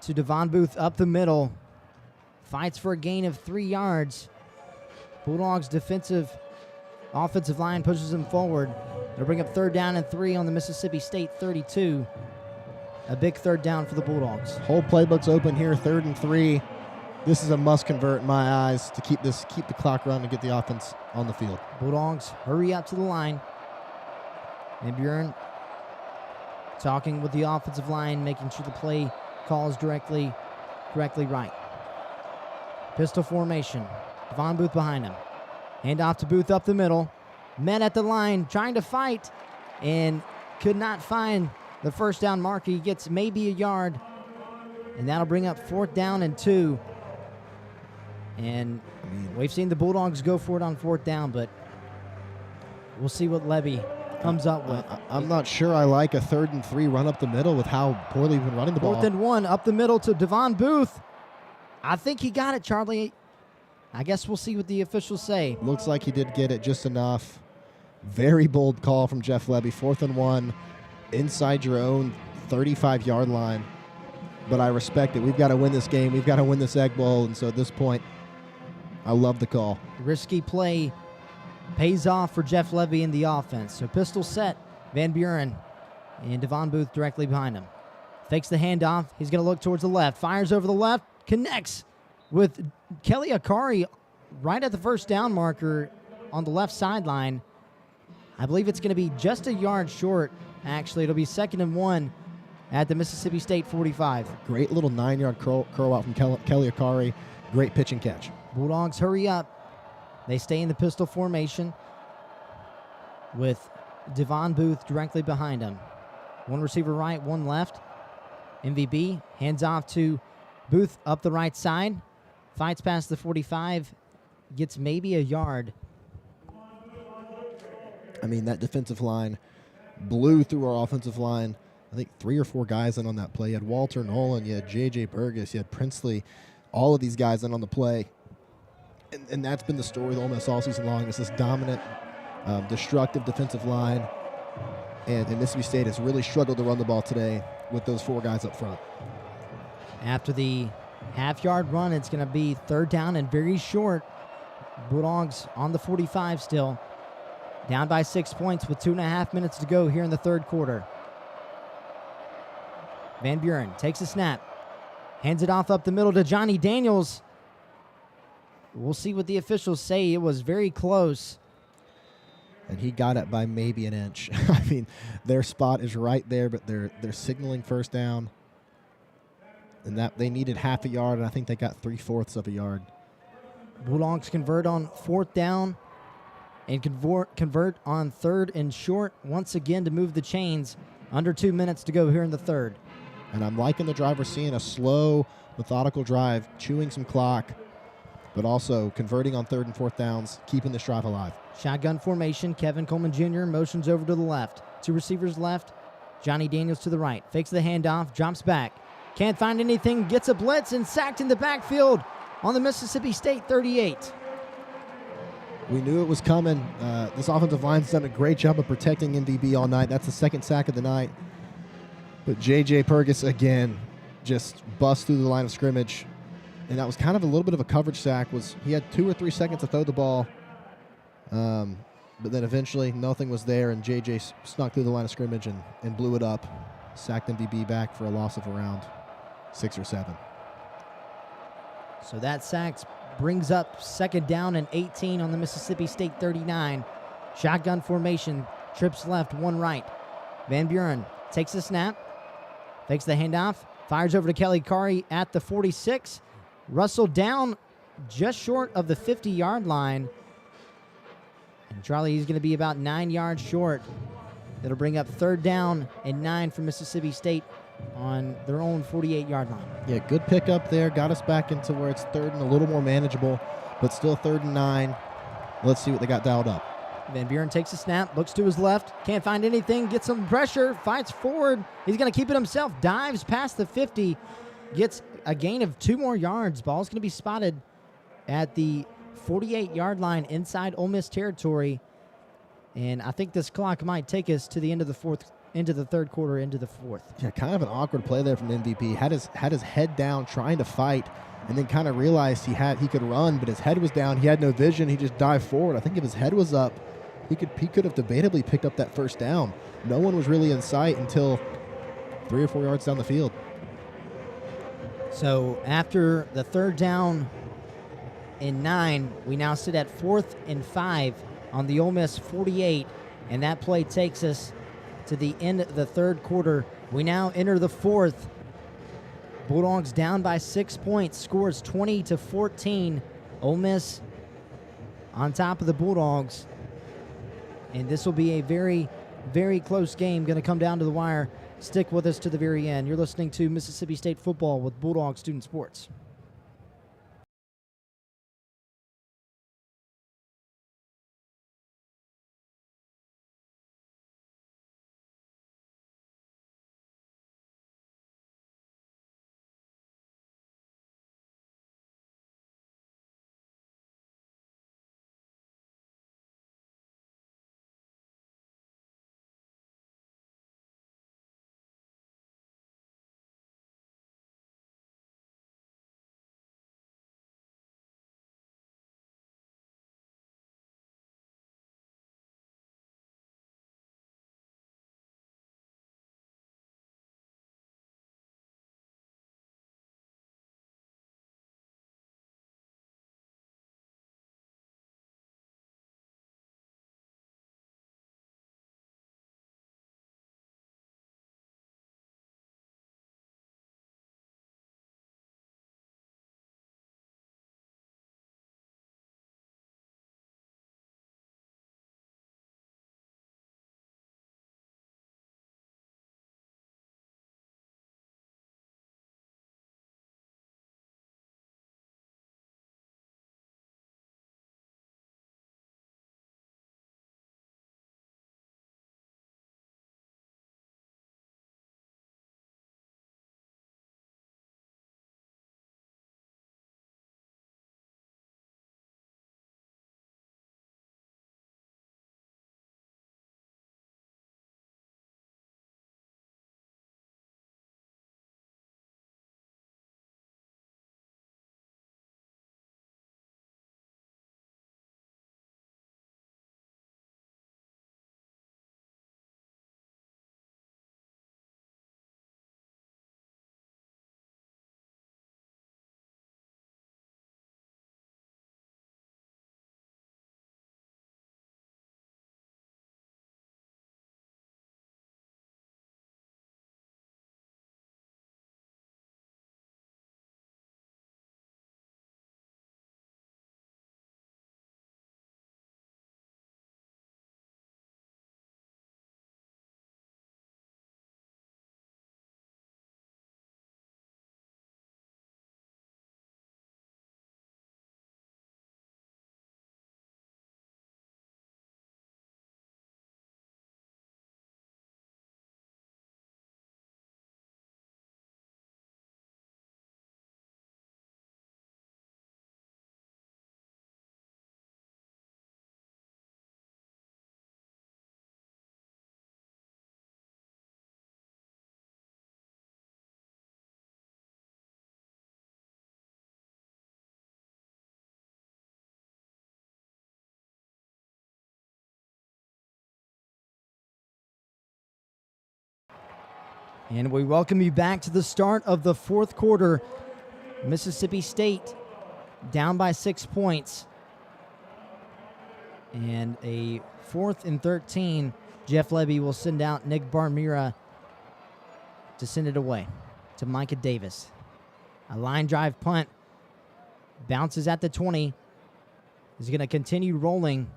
to Devon Booth up the middle. Fights for a gain of 3 yards. Bulldogs offensive line pushes him forward. They'll bring up 3rd down and 3 on the Mississippi State 32. A big 3rd down for the Bulldogs. Whole playbook's open here, 3rd and 3. This is a must convert in my eyes to keep the clock running and get the offense on the field. Bulldogs hurry up to the line. And Bjorn talking with the offensive line, making sure the play call is correctly right. Pistol formation. Devon Booth behind him. Hand off to Booth up the middle. Men at the line trying to fight and could not find the 1st down marker. He gets maybe a yard, and that'll bring up 4th down and 2. And we've seen the Bulldogs go for it on 4th down, but we'll see what Levy comes up with. I'm not sure I like a 3rd and 3 run up the middle with how poorly we've been running the ball. 4th and 1 up the middle to Devon Booth. I think he got it, Charlie. I guess we'll see what the officials say. Looks like he did get it just enough. Very bold call from Jeff Levy. 4th and 1 inside your own 35-yard line. But I respect it. We've got to win this game. We've got to win this Egg Bowl. And so at this point, I love the call. Risky play pays off for Jeff Levy in the offense. So pistol set, Van Buren and Devon Booth directly behind him. Fakes the handoff. He's going to look towards the left. Fires over the left. Connects with Kelly Akari right at the 1st down marker on the left sideline. I believe it's going to be just a yard short, actually. It'll be 2nd and 1 at the Mississippi State 45. Great little 9-yard curl out from Kelly Akari. Great pitch and catch. Bulldogs hurry up. They stay in the pistol formation with Devon Booth directly behind him. One receiver right, one left. MVB hands off to Booth up the right side. Fights past the 45. Gets maybe a yard. I mean, that defensive line blew through our offensive line. I think 3 or 4 guys in on that play. You had Walter Nolan, you had J.J. Burgess, you had Princely. All of these guys in on the play. And that's been the story of Ole Miss all season long. It's this dominant, destructive defensive line. And Mississippi State has really struggled to run the ball today with those 4 guys up front. After the half-yard run, it's going to be 3rd down and very short. Bulldogs on the 45 still. Down by 6 points with 2.5 minutes to go here in the 3rd quarter. Van Buren takes a snap. Hands it off up the middle to Johnny Daniels. We'll see what the officials say. It was very close. And he got it by maybe an inch. I mean, their spot is right there, but they're signaling 1st down. And that they needed half a yard, and I think they got 3/4 of a yard. Bulldogs convert on 4th down and convert on 3rd and short once again to move the chains. Under 2 minutes to go here in the 3rd. And I'm liking the drive. We're seeing a slow, methodical drive, chewing some clock, but also converting on 3rd and 4th downs, keeping this drive alive. Shotgun formation. Kevin Coleman Jr. motions over to the left. 2 receivers left. Johnny Daniels to the right. Fakes the handoff. Jumps back. Can't find anything. Gets a blitz and sacked in the backfield on the Mississippi State 38. We knew it was coming. This offensive line's done a great job of protecting MVB all night. That's the 2nd sack of the night. But J.J. Burgess, again, just busts through the line of scrimmage. And that was kind of a little bit of a coverage sack. He had 2 or 3 seconds to throw the ball. But then eventually nothing was there, and J.J. snuck through the line of scrimmage and blew it up. Sacked MVB back for a loss of around 6 or 7. So that sack brings up 2nd down and 18 on the Mississippi State 39. Shotgun formation. Trips left, 1 right. Van Buren takes the snap. Fakes the handoff. Fires over to Kelly Akari at the 46. Russell down just short of the 50-yard line. And Charlie, he's going to be about 9 yards short. It'll bring up 3rd down and 9 for Mississippi State on their own 48-yard line. Yeah, good pickup there. Got us back into where it's 3rd and a little more manageable, but still 3rd and 9. Let's see what they got dialed up. Van Buren takes a snap, looks to his left, can't find anything, gets some pressure, fights forward. He's going to keep it himself, dives past the 50, gets a gain of 2 more yards. Ball's going to be spotted at the 48-yard line inside Ole Miss territory. And I think this clock might take us to the end of the 3rd quarter, into the 4th. Yeah, kind of an awkward play there from MVP. Had his head down trying to fight, and then kind of realized he could run, but his head was down. He had no vision. He just dived forward. I think if his head was up, he could have debatably picked up that 1st down. No one was really in sight until 3 or 4 yards down the field. So after the 3rd down and 9, we now sit at 4th and 5 on the Ole Miss 48, and that play takes us to the end of the 3rd quarter. We now enter the 4th. Bulldogs down by 6 points, scores 20-14. Ole Miss on top of the Bulldogs. And this will be a very, very close game, going to come down to the wire. Stick with us to the very end. You're listening to Mississippi State Football with Bulldog Student Sports. And we welcome you back to the start of the 4th quarter. Mississippi State down by 6 points. And a 4th and 13. Jeff Lebby will send out Nick Barmira to send it away to Micah Davis. A line drive punt. Bounces at the 20. Is going to continue rolling.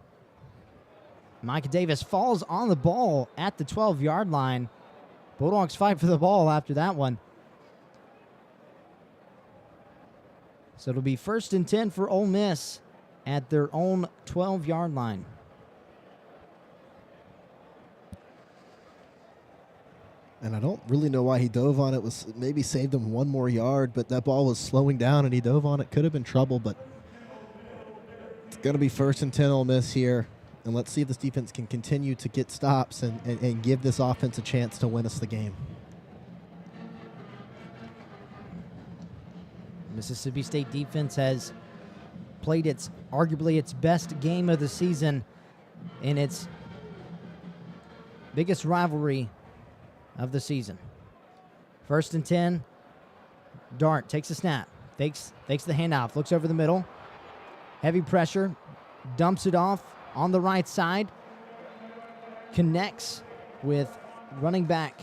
Micah Davis falls on the ball at the 12-yard line. Bulldogs fight for the ball after that one. So it'll be 1st and 10 for Ole Miss at their own 12-yard line. And I don't really know why he dove on it. Was maybe saved him one more yard, but that ball was slowing down and he dove on it. Could have been trouble, but it's going to be 1st and 10 Ole Miss here. And let's see if this defense can continue to get stops and give this offense a chance to win us the game. Mississippi State defense has played arguably its best game of the season in its biggest rivalry of the season. 1st and 10. Dart takes a snap, fakes the handoff, looks over the middle. Heavy pressure, dumps it off on the right side. Connects with running back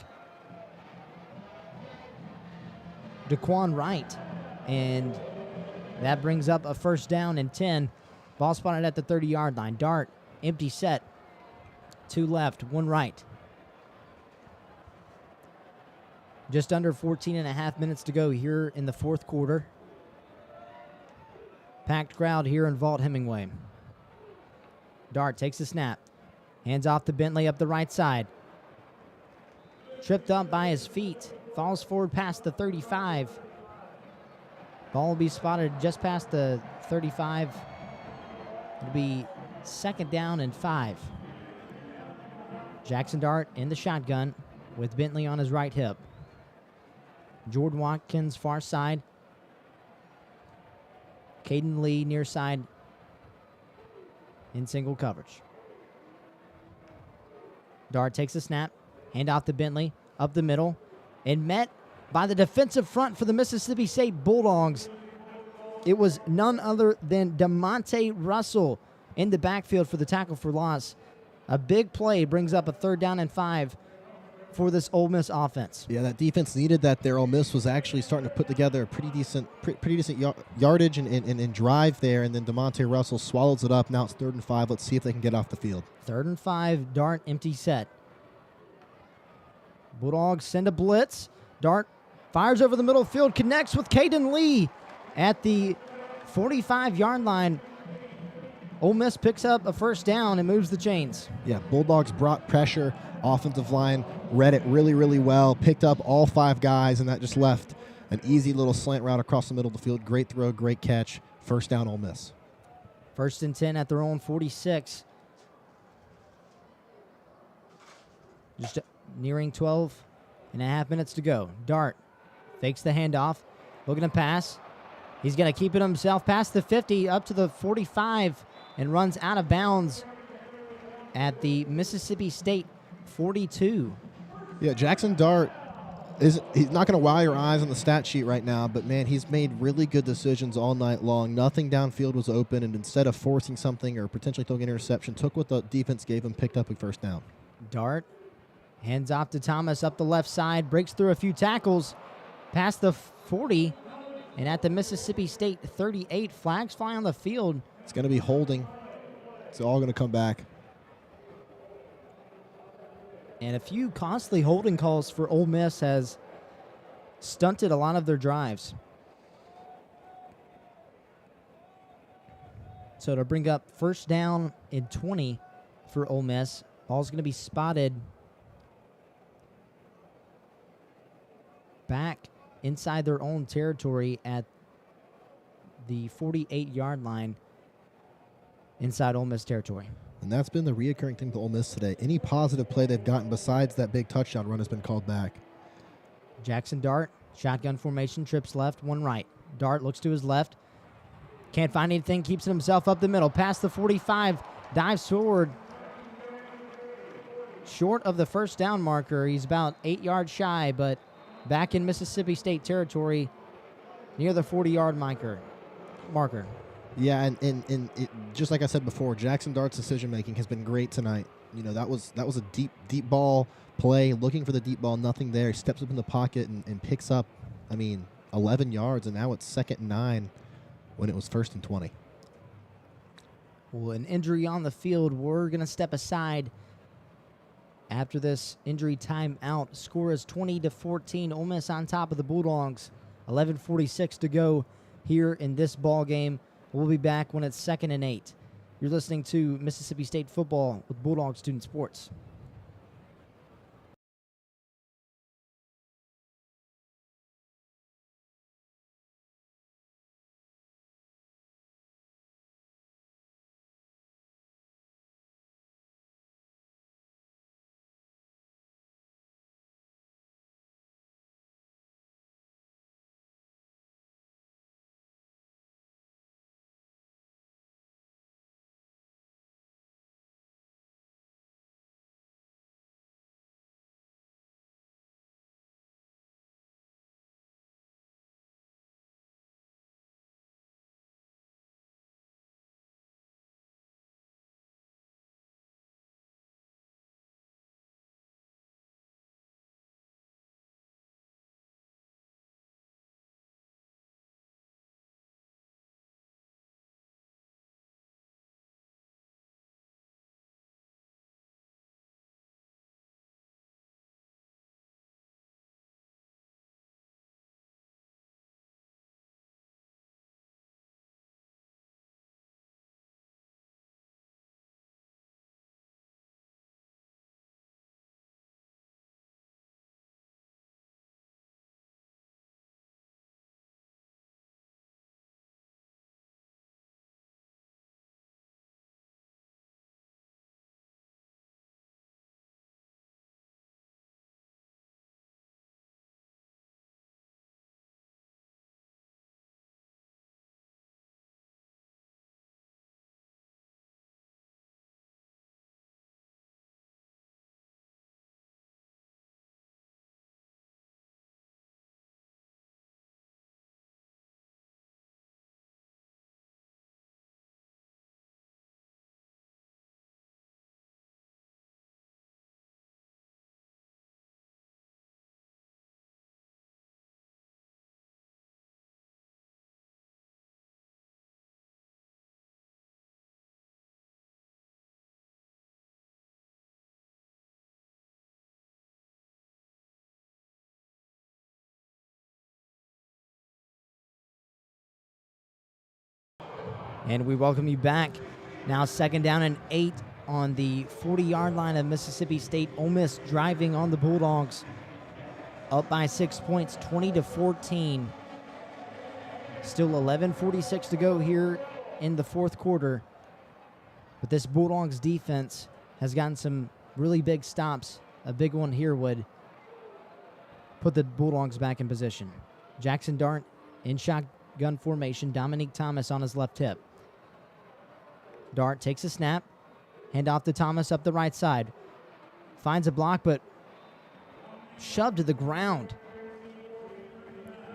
Daquan Wright. And that brings up a 1st down and 10. Ball spotted at the 30-yard line. Dart, empty set. 2 left, 1 right. Just under 14 and a half minutes to go here in the 4th quarter. Packed crowd here in Vaught Hemingway. Dart takes the snap. Hands off to Bentley up the right side. Tripped up by his feet. Falls forward past the 35. Ball will be spotted just past the 35. It'll be 2nd down and 5. Jackson Dart in the shotgun with Bentley on his right hip. Jordan Watkins far side. Caden Lee near side in single coverage. Dart takes a snap. Hand off to Bentley. Up the middle. And met by the defensive front for the Mississippi State Bulldogs. It was none other than DeMonte Russell in the backfield for the tackle for loss. A big play brings up a 3rd down and 5 for this Ole Miss offense. Yeah, that defense needed that there. Ole Miss was actually starting to put together a pretty decent yardage and drive there, and then DeMonte Russell swallows it up. Now it's 3rd and 5. Let's see if they can get off the field. 3rd and 5, Dart empty set. Bulldogs send a blitz. Dart fires over the middle field, connects with Caden Lee at the 45-yard line. Ole Miss picks up a 1st down and moves the chains. Yeah, Bulldogs brought pressure. Offensive line read it really, really well. Picked up all 5 guys, and that just left an easy little slant route across the middle of the field. Great throw, great catch. 1st down, Ole Miss. 1st and 10 at their own 46. Just nearing 12 and a half minutes to go. Dart fakes the handoff, looking to pass. He's going to keep it himself past the 50, up to the 45, and runs out of bounds at the Mississippi State 42. Yeah, Jackson Dart, he's not going to wow your eyes on the stat sheet right now, but, man, he's made really good decisions all night long. Nothing downfield was open, and instead of forcing something or potentially throwing an interception, took what the defense gave him, picked up a 1st down. Dart hands off to Thomas up the left side, breaks through a few tackles, past the 40, and at the Mississippi State 38. Flags fly on the field. It's going to be holding. It's all going to come back. And a few costly holding calls for Ole Miss has stunted a lot of their drives. So to bring up 1st down and 20 for Ole Miss. Ball's going to be spotted back inside their own territory at the 48-yard line inside Ole Miss territory. And that's been the reoccurring thing to Ole Miss today. Any positive play they've gotten besides that big touchdown run has been called back. Jackson Dart, shotgun formation, trips left, 1 right. Dart looks to his left. Can't find anything, keeps it himself up the middle. Past the 45, dives forward. Short of the 1st down marker. He's about 8 yards shy, but back in Mississippi State territory near the 40-yard marker. Yeah, and it, just like I said before, Jackson Dart's decision-making has been great tonight. You know, that was a deep ball play, looking for the deep ball, nothing there. He steps up in the pocket and picks up, 11 yards, and now it's 2nd and 9 when it was 1st and 20. Well, an injury on the field. We're going to step aside after this injury timeout. Score is 20-14. Ole Miss on top of the Bulldogs. 11:46 to go here in this ball game. We'll be back when it's 2nd and 8. You're listening to Mississippi State football with Bulldog Student Sports. And we welcome you back. Now 2nd down and 8 on the 40-yard line of Mississippi State. Ole Miss driving on the Bulldogs. Up by 6 points, 20-14. Still 11:46 to go here in the fourth quarter. But this Bulldogs defense has gotten some really big stops. A big one here would put the Bulldogs back in position. Jackson Dart in shotgun formation. Dominique Thomas on his left hip. Dart takes a snap. Hand off to Thomas up the right side. Finds a block, but shoved to the ground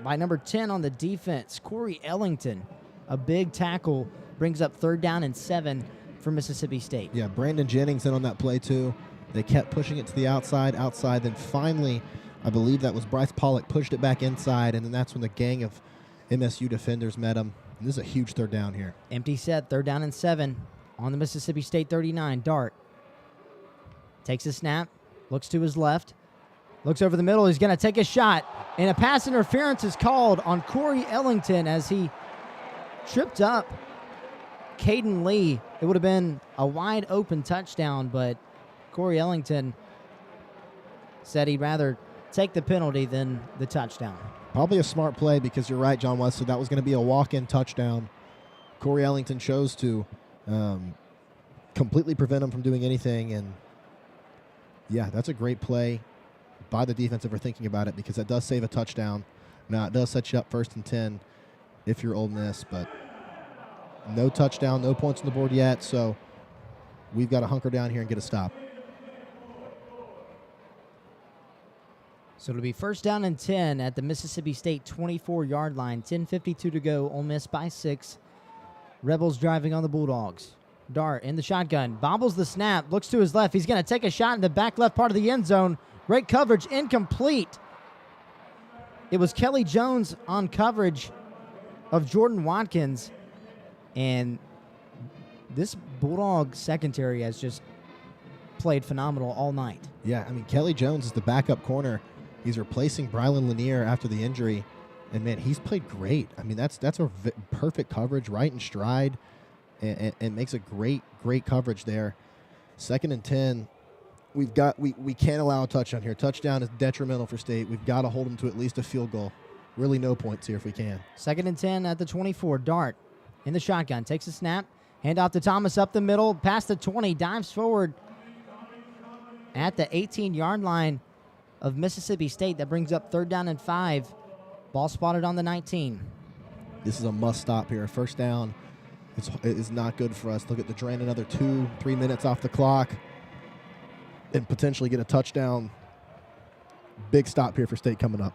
by number 10 on the defense, Corey Ellington. A big tackle brings up 3rd down and 7 for Mississippi State. Yeah, Brandon Jennings in on that play too. They kept pushing it to the outside. Then finally, I believe that was Bryce Pollock, pushed it back inside, and then that's when the gang of MSU defenders met him. And this is a huge 3rd down here. Empty set, 3rd down and 7 on the Mississippi State 39. Dart takes a snap, looks to his left, looks over the middle. He's going to take a shot, and a pass interference is called on Corey Ellington as he tripped up Caden Lee. It would have been a wide open touchdown, but Corey Ellington said he'd rather take the penalty than the touchdown. Probably a smart play because you're right, John Wesley. That was going to be a walk-in touchdown. Corey Ellington chose to completely prevent him from doing anything. And, yeah, that's a great play by the defense if we're thinking about it, because that does save a touchdown. Now, it does set you up 1st and 10 if you're Ole Miss, but no touchdown, no points on the board yet, so we've got to hunker down here and get a stop. So it'll be 1st down and 10 at the Mississippi State 24-yard line. 10:52 to go. Ole Miss by 6. Rebels driving on the Bulldogs. Dart in the shotgun. Bobbles the snap. Looks to his left. He's going to take a shot in the back left part of the end zone. Great coverage. Incomplete. It was Kelly Jones on coverage of Jordan Watkins. And this Bulldog secondary has just played phenomenal all night. Yeah, I mean, Kelly Jones is the backup corner. He's replacing Brylan Lanier after the injury. And, man, he's played great. I mean, that's a perfect coverage, right in stride, and makes a great coverage there. 2nd and 10. We can't allow a touchdown here. Touchdown is detrimental for State. We've got to hold them to at least a field goal. Really no points here if we can. 2nd and 10 at the 24. Dart in the shotgun. Takes a snap. Hand off to Thomas up the middle. Past the 20. Dives forward at the 18-yard line of Mississippi State. That brings up 3rd down and 5. Ball spotted on the 19. This is a must stop here. 1st down is not good for us. Look at the drain another 2-3 minutes off the clock and potentially get a touchdown. Big stop here for State coming up.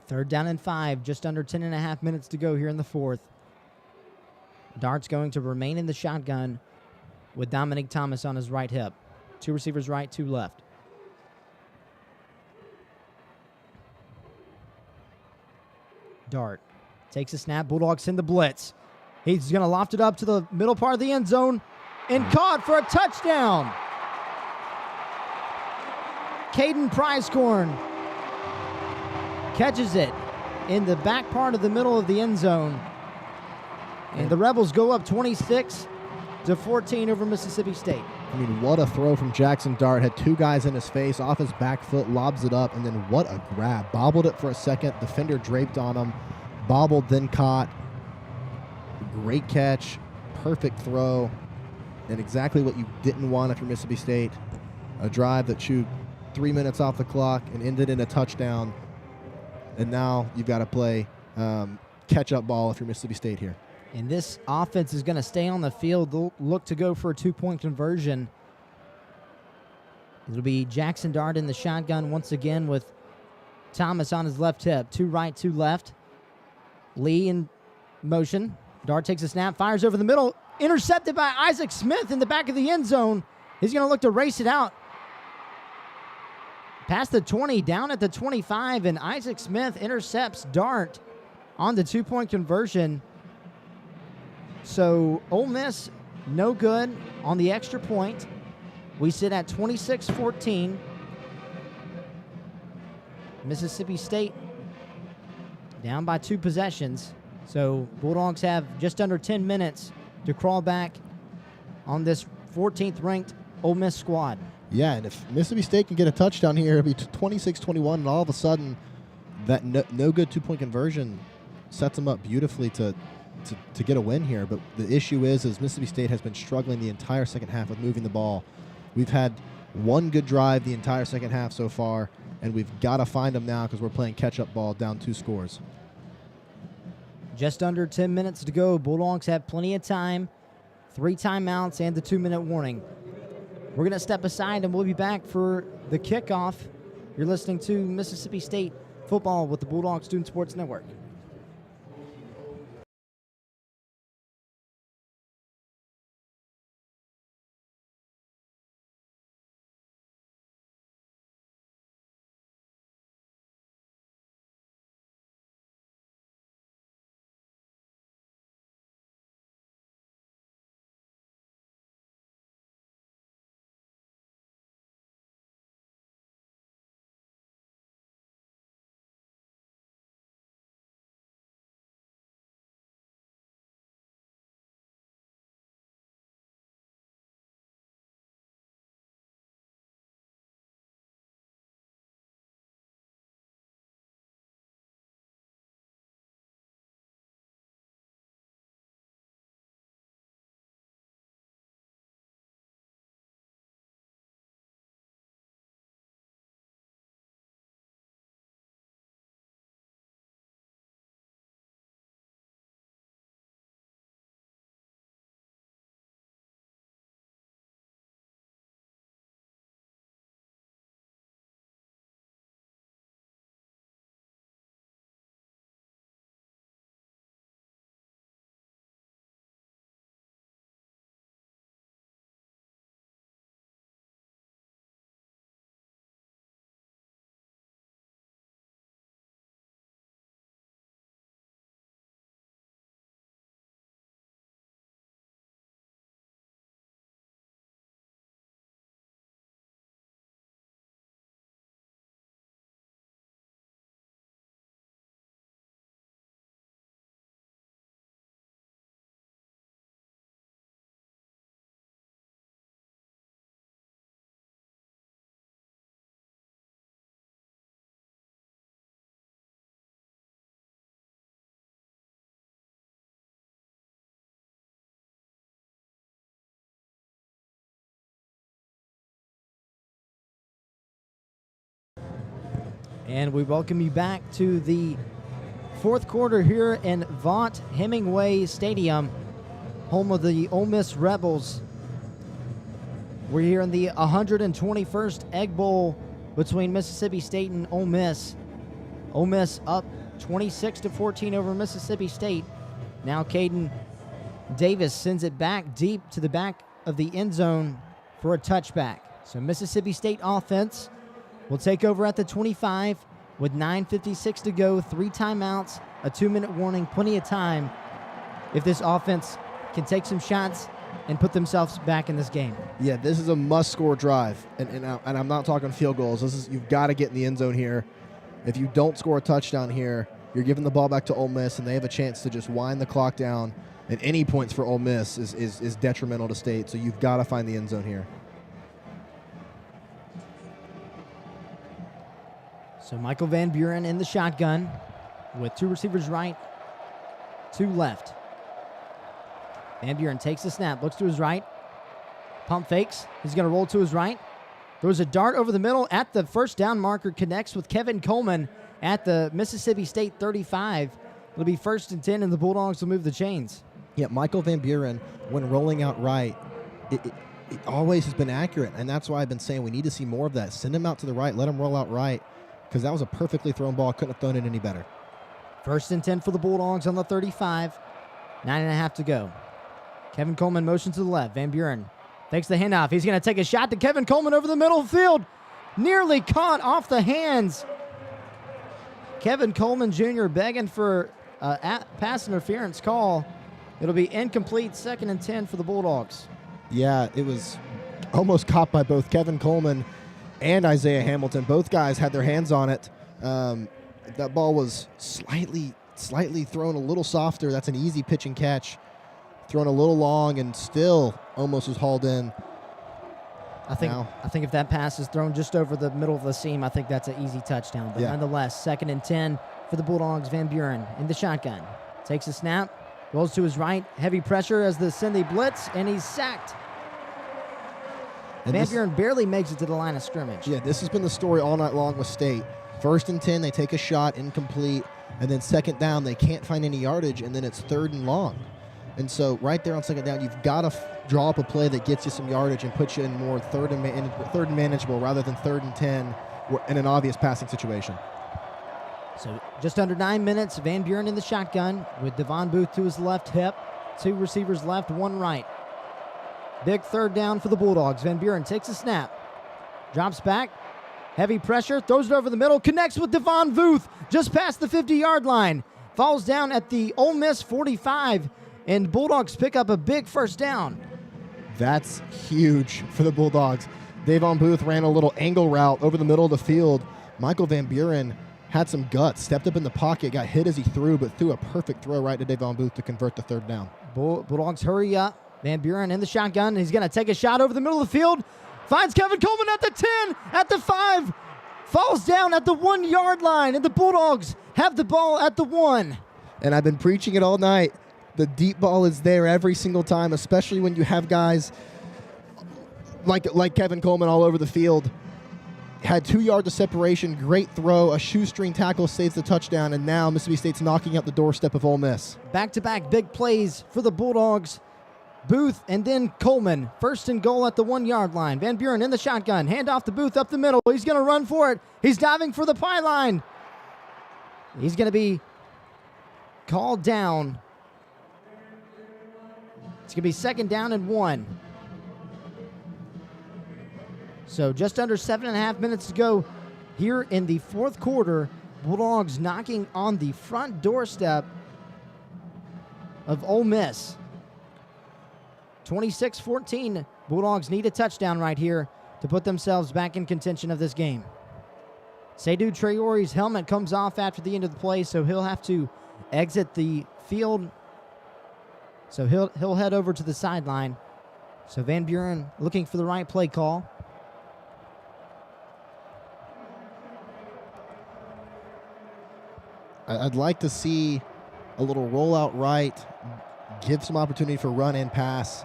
3rd down and 5. Just under 10.5 minutes to go here in the 4th. Dart's going to remain in the shotgun with Dominic Thomas on his right hip. 2 receivers right, 2 left. Dart takes a snap. Bulldogs send the blitz. He's going to loft it up to the middle part of the end zone and caught for a touchdown. Caden Prizecorn catches it in the back part of the middle of the end zone. And the Rebels go up 26-14 over Mississippi State. I mean, what a throw from Jackson Dart. Had 2 guys in his face, off his back foot, lobs it up, and then what a grab. Bobbled it for a second. Defender draped on him. Bobbled, then caught. Great catch. Perfect throw. And exactly what you didn't want if you're Mississippi State. A drive that chewed 3 minutes off the clock and ended in a touchdown. And now you've got to play catch-up ball if you're Mississippi State here. And this offense is going to stay on the field. They'll look to go for a 2-point conversion. It'll be Jackson Dart in the shotgun once again with Thomas on his left hip. 2 right, 2 left. Lee in motion. Dart takes a snap, fires over the middle. Intercepted by Isaac Smith in the back of the end zone. He's going to look to race it out. Past the 20, down at the 25, and Isaac Smith intercepts Dart on the 2-point conversion. So Ole Miss, no good on the extra point. We sit at 26-14. Mississippi State down by 2 possessions. So Bulldogs have just under 10 minutes to crawl back on this 14th ranked Ole Miss squad. Yeah, and if Mississippi State can get a touchdown here, it'll be 26-21, and all of a sudden that no good 2-point conversion sets them up beautifully to get a win here. But the issue is Mississippi State has been struggling the entire second half with moving the ball. We've had 1 good drive the entire second half so far, and we've got to find them now because we're playing catch-up ball down 2 scores. Just under 10 minutes to go. Bulldogs have plenty of time. 3 timeouts and the 2-minute warning. We're going to step aside, and we'll be back for the kickoff. You're listening to Mississippi State football with the Bulldog Student Sports Network. And we welcome you back to the fourth quarter here in Vaught Hemingway Stadium, home of the Ole Miss Rebels. We're here in the 121st Egg Bowl between Mississippi State and Ole Miss. Ole Miss up 26-14 over Mississippi State. Now Caden Davis sends it back deep to the back of the end zone for a touchback. So Mississippi State offense will take over at the 25 with 9:56 to go, 3 timeouts, a 2-minute warning, plenty of time if this offense can take some shots and put themselves back in this game. Yeah, this is a must-score drive, and I'm not talking field goals. You've got to get in the end zone here. If you don't score a touchdown here, you're giving the ball back to Ole Miss, and they have a chance to just wind the clock down. And any points for Ole Miss is detrimental to State, so you've got to find the end zone here. So Michael Van Buren in the shotgun with 2 receivers right, 2 left. Van Buren takes the snap, looks to his right, pump fakes. He's going to roll to his right. Throws a dart over the middle at the first down marker, connects with Kevin Coleman at the Mississippi State 35. It'll be 1st and 10, and the Bulldogs will move the chains. Yeah, Michael Van Buren, when rolling out right, it always has been accurate, and that's why I've been saying we need to see more of that. Send him out to the right, let him roll out right, because that was a perfectly thrown ball. Couldn't have thrown it any better. 1st and 10 for the Bulldogs on the 35. 9.5 to go. Kevin Coleman motions to the left. Van Buren takes the handoff. He's going to take a shot to Kevin Coleman over the middle of the field. Nearly caught off the hands. Kevin Coleman Jr. begging for a pass interference call. It'll be incomplete, 2nd and 10 for the Bulldogs. Yeah, it was almost caught by both Kevin Coleman and Isaiah Hamilton. Both guys had their hands on it. That ball was slightly thrown a little softer. That's an easy pitch and catch. Thrown a little long and still almost was hauled in. I think if that pass is thrown just over the middle of the seam, I think that's an easy touchdown. But nonetheless, 2nd and 10 for the Bulldogs. Van Buren in the shotgun. Takes a snap, rolls to his right. Heavy pressure as they send the blitz, and he's sacked. And Van Buren barely makes it to the line of scrimmage. Yeah, this has been the story all night long with State. 1st and 10, they take a shot, incomplete. And then 2nd down, they can't find any yardage, and then it's 3rd and long. And so right there on 2nd down, you've got to draw up a play that gets you some yardage and puts you in more third and manageable rather than 3rd and 10 in an obvious passing situation. So just under 9 minutes, Van Buren in the shotgun with Devon Booth to his left hip. 2 receivers left, 1 right. Big 3rd down for the Bulldogs. Van Buren takes a snap, drops back, heavy pressure, throws it over the middle, connects with Devon Booth just past the 50-yard line. Falls down at the Ole Miss 45. And Bulldogs pick up a big 1st down. That's huge for the Bulldogs. Devon Booth ran a little angle route over the middle of the field. Michael Van Buren had some guts, stepped up in the pocket, got hit as he threw, but threw a perfect throw right to Devon Booth to convert the 3rd down. Bulldogs hurry up. Van Buren in the shotgun. He's going to take a shot over the middle of the field. Finds Kevin Coleman at the 10, at the 5. Falls down at the 1-yard line, and the Bulldogs have the ball at the 1. And I've been preaching it all night. The deep ball is there every single time, especially when you have guys like Kevin Coleman all over the field. Had 2 yards of separation, great throw, a shoestring tackle saves the touchdown, and now Mississippi State's knocking out the doorstep of Ole Miss. Back-to-back big plays for the Bulldogs. Booth and then Coleman. 1st and goal at the 1-yard line. Van Buren in the shotgun. Hand off to Booth up the middle. He's going to run for it. He's diving for the pylon. He's going to be called down. It's going to be 2nd down and 1. So just under 7.5 minutes to go here in the 4th quarter. Bulldogs knocking on the front doorstep of Ole Miss. 26-14. Bulldogs need a touchdown right here to put themselves back in contention of this game. Seydou Traore's helmet comes off after the end of the play, so he'll have to exit the field. So he'll head over to the sideline. So Van Buren looking for the right play call. I'd like to see a little rollout right, give some opportunity for run and pass.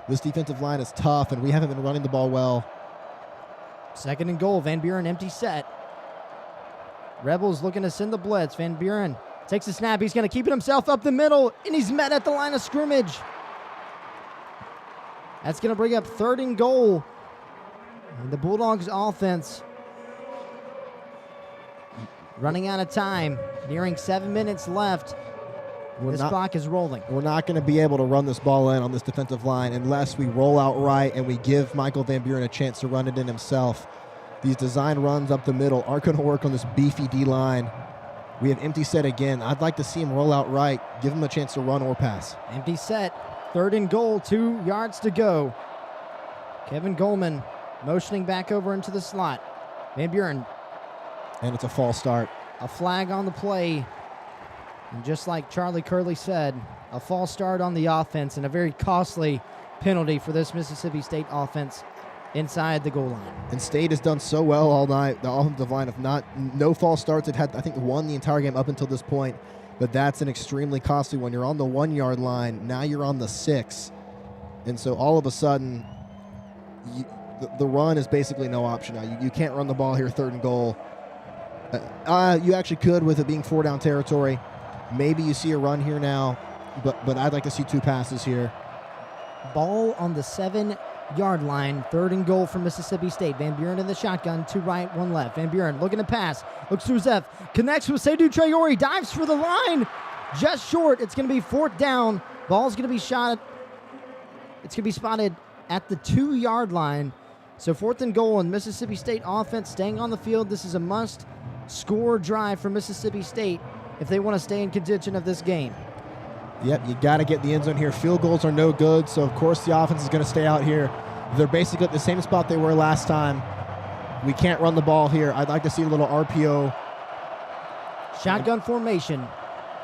This defensive line is tough, and we haven't been running the ball well. 2nd and goal. Van Buren empty set. Rebels looking to send the blitz. Van Buren takes the snap. He's going to keep it himself up the middle, and he's met at the line of scrimmage. That's going to bring up 3rd and goal. And the Bulldogs offense running out of time, nearing 7 minutes left. This clock is rolling. We're not going to be able to run this ball in on this defensive line unless we roll out right and we give Michael Van Buren a chance to run it in himself. These design runs up the middle aren't going to work on this beefy D-line. We have empty set again. I'd like to see him roll out right, give him a chance to run or pass. Empty set, 3rd and goal, 2 yards to go. Kevin Coleman motioning back over into the slot. Van Buren. And it's a false start. A flag on the play. And just like Charlie Curley said, a false start on the offense and a very costly penalty for this Mississippi State offense inside the goal line. And State has done so well all night. The offensive line of no false starts. It had, I think, won the entire game up until this point. But that's an extremely costly one. You're on the 1 yard line. Now you're on the 6. And so all of a sudden, the run is basically no option now. You can't run the ball here 3rd and goal. You actually could with it being 4-down territory. Maybe you see a run here now, but I'd like to see 2 passes here. Ball on the 7-yard line, 3rd and goal for Mississippi State. Van Buren in the shotgun, 2 right, 1 left. Van Buren looking to pass, looks to his left, connects with Seydou Traore, dives for the line, just short. It's going to be 4th down. Ball's going to be shot. It's going to be spotted at the 2-yard line. So 4th and goal, and Mississippi State offense staying on the field. This is a must-score drive for Mississippi State if they want to stay in contention of this game. Yep, you got to get the end zone here. Field goals are no good, so of course the offense is going to stay out here. They're basically at the same spot they were last time. We can't run the ball here. I'd like to see a little RPO. Shotgun formation.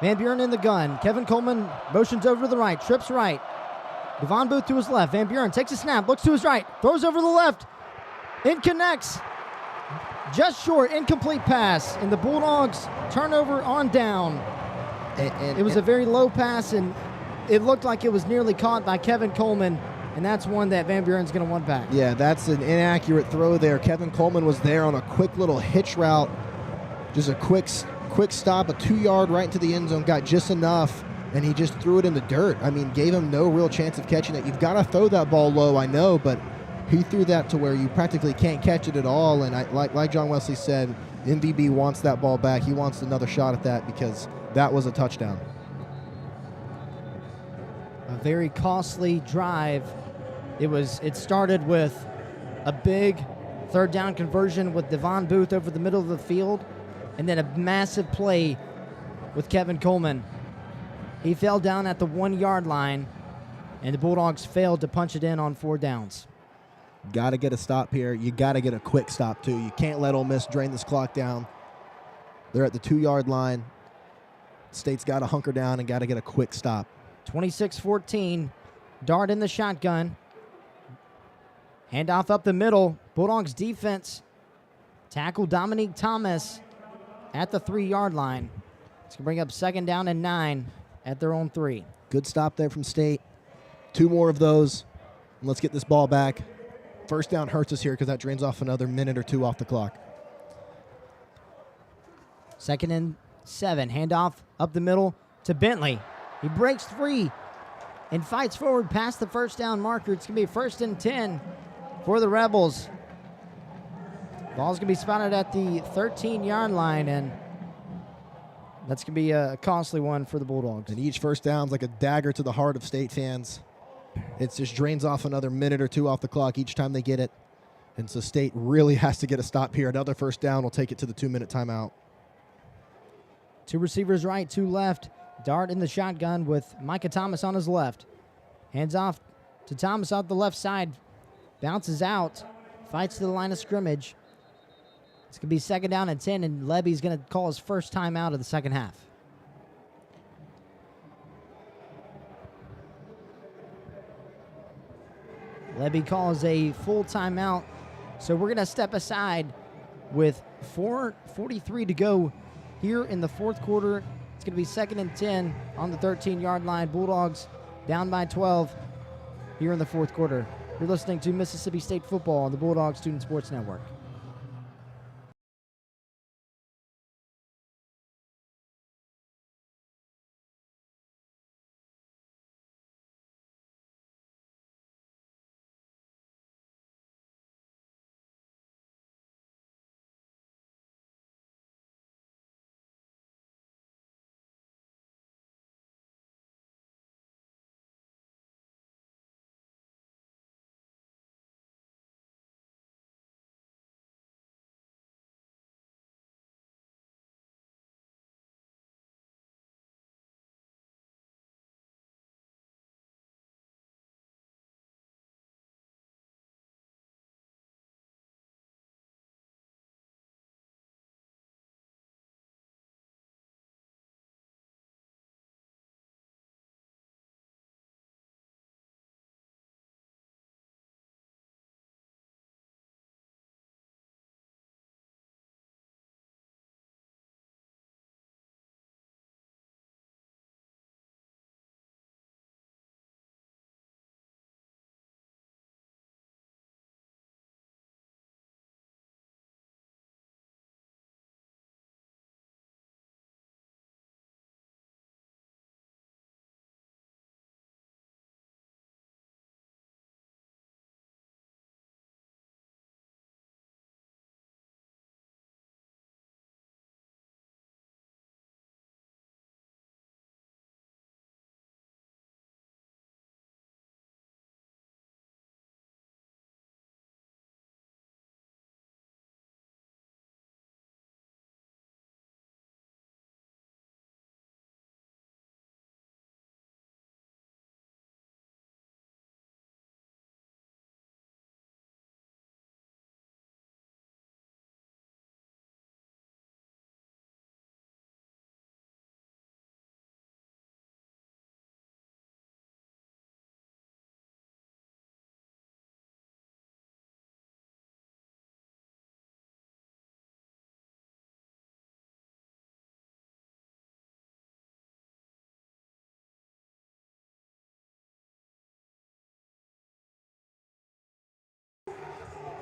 Van Buren in the gun. Kevin Coleman motions over to the right, trips right. Devon Booth to his left. Van Buren takes a snap, looks to his right, throws over the left, and connects. Just short, incomplete pass, and the Bulldogs turnover on down. It was a very low pass, and it looked like it was nearly caught by Kevin Coleman, and that's one that Van Buren's going to want back. Yeah, that's an inaccurate throw there. Kevin Coleman was there on a quick little hitch route, just a quick stop, a 2-yard right into the end zone, got just enough, and he just threw it in the dirt. I mean, gave him no real chance of catching it. You've got to throw that ball low, I know, but he threw that to where you practically can't catch it at all, and like John Wesley said, MVB wants that ball back. He wants another shot at that because that was a touchdown. A very costly drive. It started with a big 3rd down conversion with Devon Booth over the middle of the field, and then a massive play with Kevin Coleman. He fell down at the 1-yard line, and the Bulldogs failed to punch it in on 4 downs. Got to get a stop here. You got to get a quick stop, too. You can't let Ole Miss drain this clock down. They're at the 2-yard line. State's got to hunker down and got to get a quick stop. 26-14. Dart in the shotgun. Handoff up the middle. Bulldogs defense tackle Dominique Thomas at the 3-yard line. It's going to bring up 2nd down and 9 at their own 3. Good stop there from State. 2 more of those. And let's get this ball back. 1st down hurts us here because that drains off another minute or 2 off the clock. 2nd and 7. Handoff up the middle to Bentley. He breaks free and fights forward past the 1st down marker. It's going to be 1st and 10 for the Rebels. Ball's going to be spotted at the 13-yard line, and that's going to be a costly one for the Bulldogs. And each 1st down's like a dagger to the heart of State fans. It just drains off another minute or 2 off the clock each time they get it. And so State really has to get a stop here. Another 1st down will take it to the 2-minute timeout. 2 receivers right, 2 left. Dart in the shotgun with Micah Thomas on his left. Hands off to Thomas out the left side. Bounces out. Fights to the line of scrimmage. It's going to be 2nd down and 10, and Levy's going to call his first time out of the 2nd half. Levy calls a full timeout, so we're going to step aside with 4:43 to go here in the 4th quarter. It's going to be 2nd and 10 on the 13-yard line. Bulldogs down by 12 here in the 4th quarter. You're listening to Mississippi State football on the Bulldog Student Sports Network.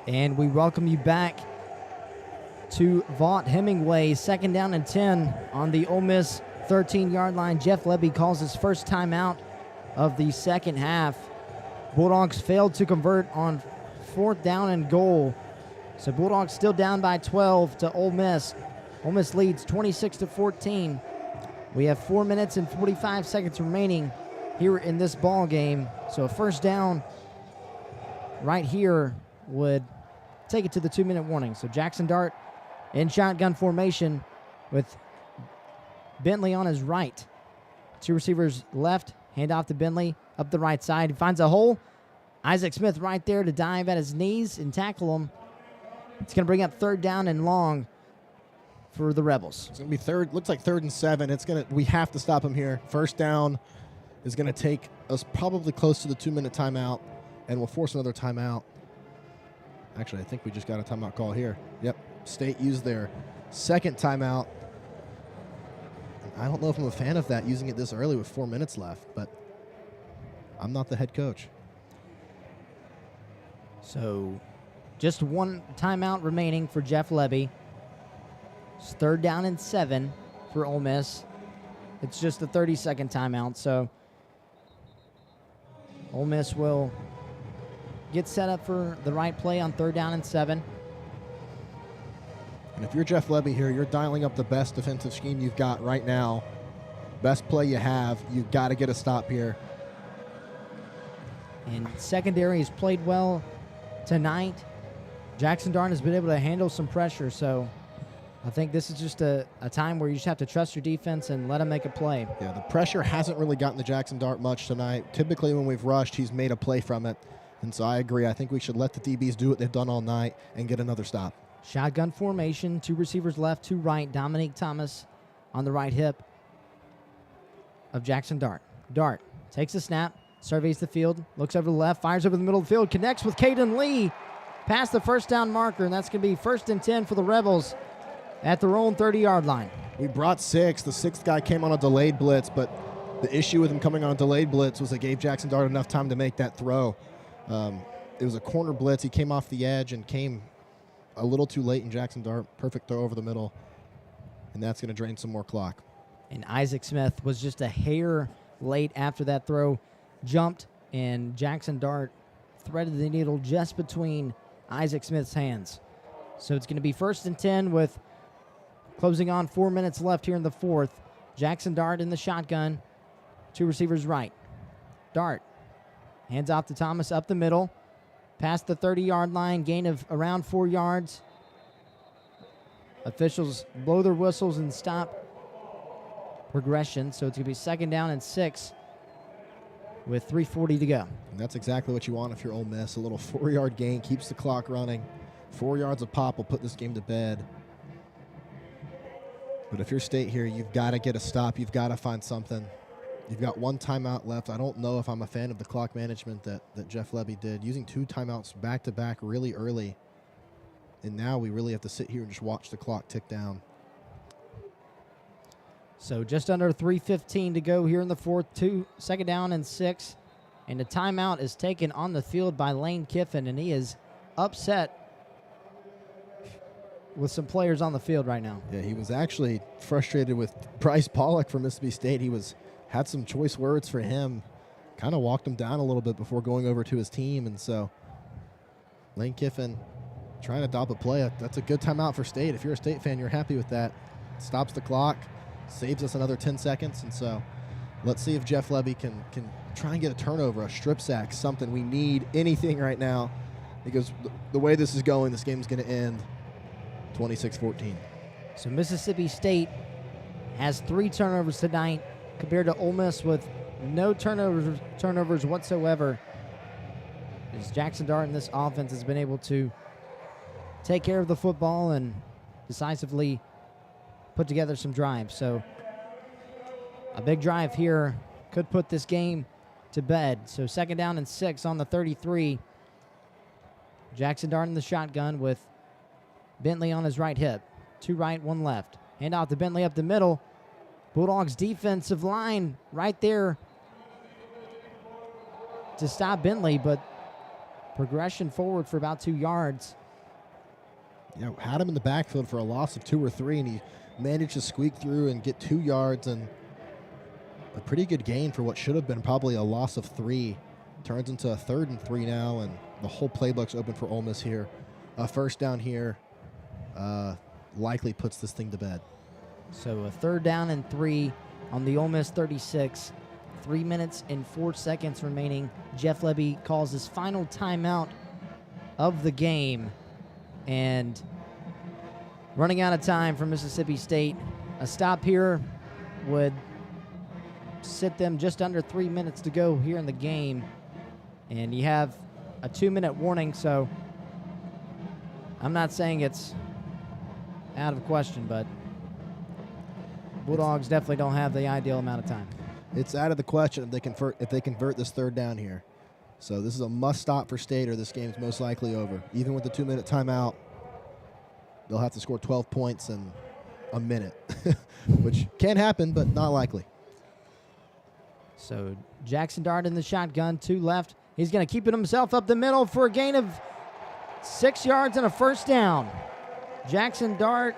And we welcome you back to Vaught Hemingway. 2nd down and 10 on the Ole Miss 13-yard line. Jeff Lebby calls his first timeout of the second half. Bulldogs failed to convert on 4th down and goal. So Bulldogs still down by 12 to Ole Miss. Ole Miss leads 26-14. We have 4 minutes and 45 seconds remaining here in this ball game. So a first down right here would take it to the 2-minute warning. So Jackson Dart in shotgun formation with Bentley on his right. 2 receivers left, hand off to Bentley up the right side. He finds a hole. Isaac Smith right there to dive at his knees and tackle him. It's going to bring up 3rd down and long for the Rebels. It's going to be looks like 3rd and 7. We have to stop him here. First down is going to take us probably close to the 2-minute timeout, and we'll force another timeout. Actually, I think we just got a timeout call here. Yep, State used their 2nd timeout. I don't know if I'm a fan of that, using it this early with 4 minutes left, but I'm not the head coach. So just 1 timeout remaining for Jeff Lebby. It's 3rd down and 7 for Ole Miss. It's just a 30-second timeout, so Ole Miss will get set up for the right play on 3rd down and 7. And if you're Jeff Lebby here, you're dialing up the best defensive scheme you've got right now. Best play you have. You've got to get a stop here. And secondary has played well tonight. Jackson Dart has been able to handle some pressure, so I think this is just a time where you just have to trust your defense and let him make a play. Yeah, the pressure hasn't really gotten to Jackson Dart much tonight. Typically when we've rushed, he's made a play from it. And so I agree. I think we should let the DBs do what they've done all night and get another stop. Shotgun formation, 2 receivers left, 2 right. Dominique Thomas on the right hip of Jackson Dart. Dart takes a snap, surveys the field, looks over to the left, fires over the middle of the field, connects with Caden Lee past the first down marker, and that's going to be 1st and 10 for the Rebels at their own 30-yard line. We brought 6. The 6th guy came on a delayed blitz, but the issue with him coming on a delayed blitz was it gave Jackson Dart enough time to make that throw. It was a corner blitz. He came off the edge and came a little too late in Jackson Dart. Perfect throw over the middle, and that's going to drain some more clock. And Isaac Smith was just a hair late after that throw, jumped, and Jackson Dart threaded the needle just between Isaac Smith's hands. So it's going to be 1st and 10 with closing on 4 minutes left here in the 4th. Jackson Dart in the shotgun, 2 receivers right. Dart hands off to Thomas up the middle, past the 30-yard line, gain of around 4 yards. Officials blow their whistles and stop progression, so it's going to be 2nd down and 6 with 3:40 to go. And that's exactly what you want if you're Ole Miss. A little 4-yard gain keeps the clock running. 4 yards of pop will put this game to bed. But if you're State here, you've got to get a stop. You've got to find something. You've got 1 timeout left. I don't know if I'm a fan of the clock management that Jeff Lebby did, using 2 timeouts back-to-back really early. And now we really have to sit here and just watch the clock tick down. So just under 3:15 to go here in the 4th, 2nd down and 6. And a timeout is taken on the field by Lane Kiffin, and he is upset with some players on the field right now. Yeah, he was actually frustrated with Bryce Pollock from Mississippi State. He had some choice words for him, kind of walked him down a little bit before going over to his team. And so Lane Kiffin trying to adopt a play. That's a good timeout for State. If you're a State fan, you're happy with that. Stops the clock, saves us another 10 seconds. And so let's see if Jeff Lebby can try and get a turnover, a strip sack, something. We need anything right now, because the way this is going, this game is going to end 26-14. So Mississippi State has 3 turnovers tonight compared to Ole Miss with no turnovers whatsoever. As Jackson Dart in this offense has been able to take care of the football and decisively put together some drives. So a big drive here could put this game to bed. So 2nd down and 6 on the 33. Jackson Dart in the shotgun with Bentley on his right hip. 2 right, 1 left. Hand off to Bentley up the middle. Bulldogs defensive line right there to stop Bentley, but progression forward for about 2 yards. Yeah, had him in the backfield for a loss of 2 or 3, and he managed to squeak through and get 2 yards, and a pretty good gain for what should have been probably a loss of 3. Turns into a 3rd and 3 now, and the whole playbook's open for Ole Miss here. A first down here likely puts this thing to bed. So a 3rd down and 3 on the Ole Miss 36. 3 minutes and 4 seconds remaining. Jeff Lebby calls his final timeout of the game. And running out of time for Mississippi State. A stop here would sit them just under 3 minutes to go here in the game. And you have a 2-minute warning, so I'm not saying it's out of question, but Bulldogs definitely don't have the ideal amount of time. It's out of the question if they convert this 3rd down here. So this is a must stop for State, or this game's most likely over. Even with the 2-minute timeout, they'll have to score 12 points in a minute, which can happen, but not likely. So Jackson Dart in the shotgun, 2 left. He's going to keep it himself up the middle for a gain of 6 yards and a first down. Jackson Dart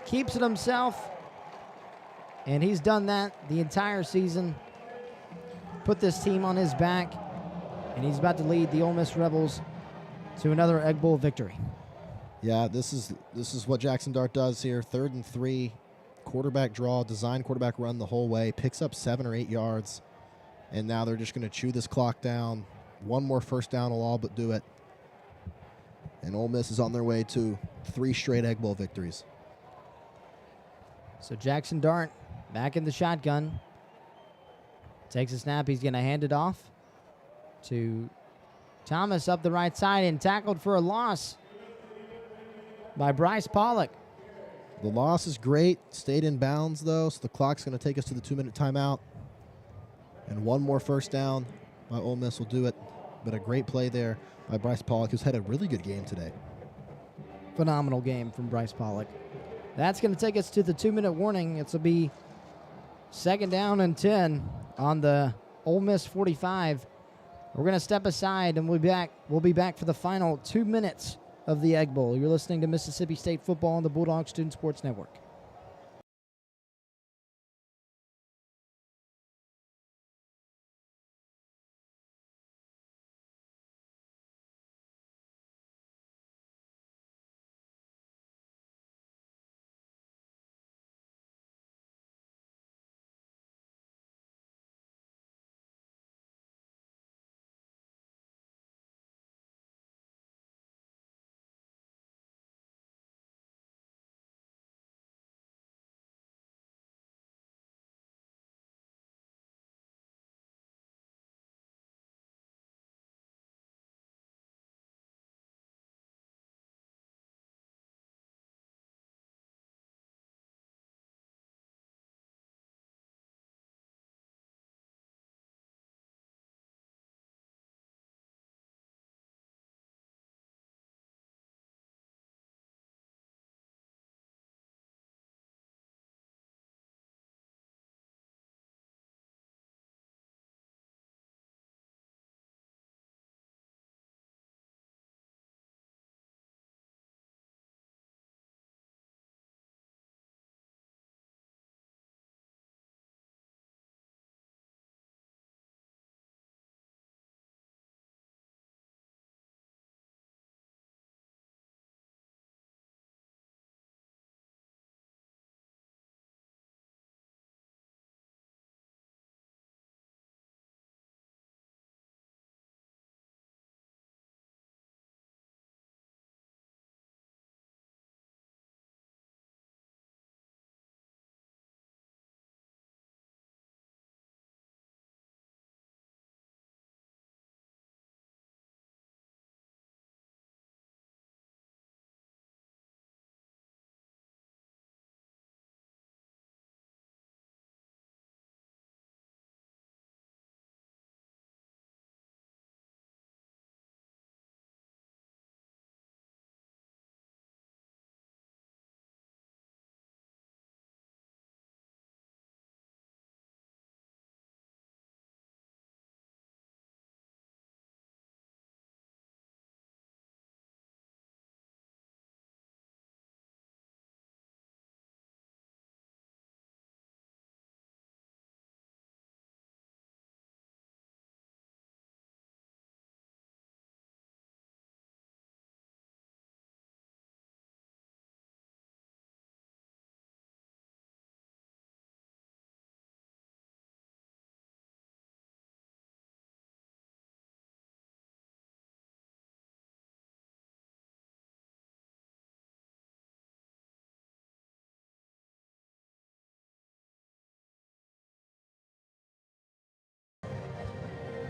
keeps it himself, and he's done that the entire season. Put this team on his back, and he's about to lead the Ole Miss Rebels to another Egg Bowl victory. Yeah, this is what Jackson Dart does here. 3rd and 3, quarterback draw, design quarterback run the whole way, picks up 7 or 8 yards, and now they're just going to chew this clock down. One more first down will all but do it. And Ole Miss is on their way to 3 straight Egg Bowl victories. So Jackson Dart back in the shotgun. Takes a snap. He's going to hand it off to Thomas up the right side and tackled for a loss by Bryce Pollock. The loss is great. Stayed in bounds, though, so the clock's going to take us to the 2-minute timeout. And one more first down by Ole Miss will do it. But a great play there by Bryce Pollock, who's had a really good game today. Phenomenal game from Bryce Pollock. That's going to take us to the 2-minute warning. It will be 2nd down and 10 on the Ole Miss 45. We're going to step aside, and we'll be back for the final 2 minutes of the Egg Bowl. You're listening to Mississippi State football on the Bulldog Student Sports Network.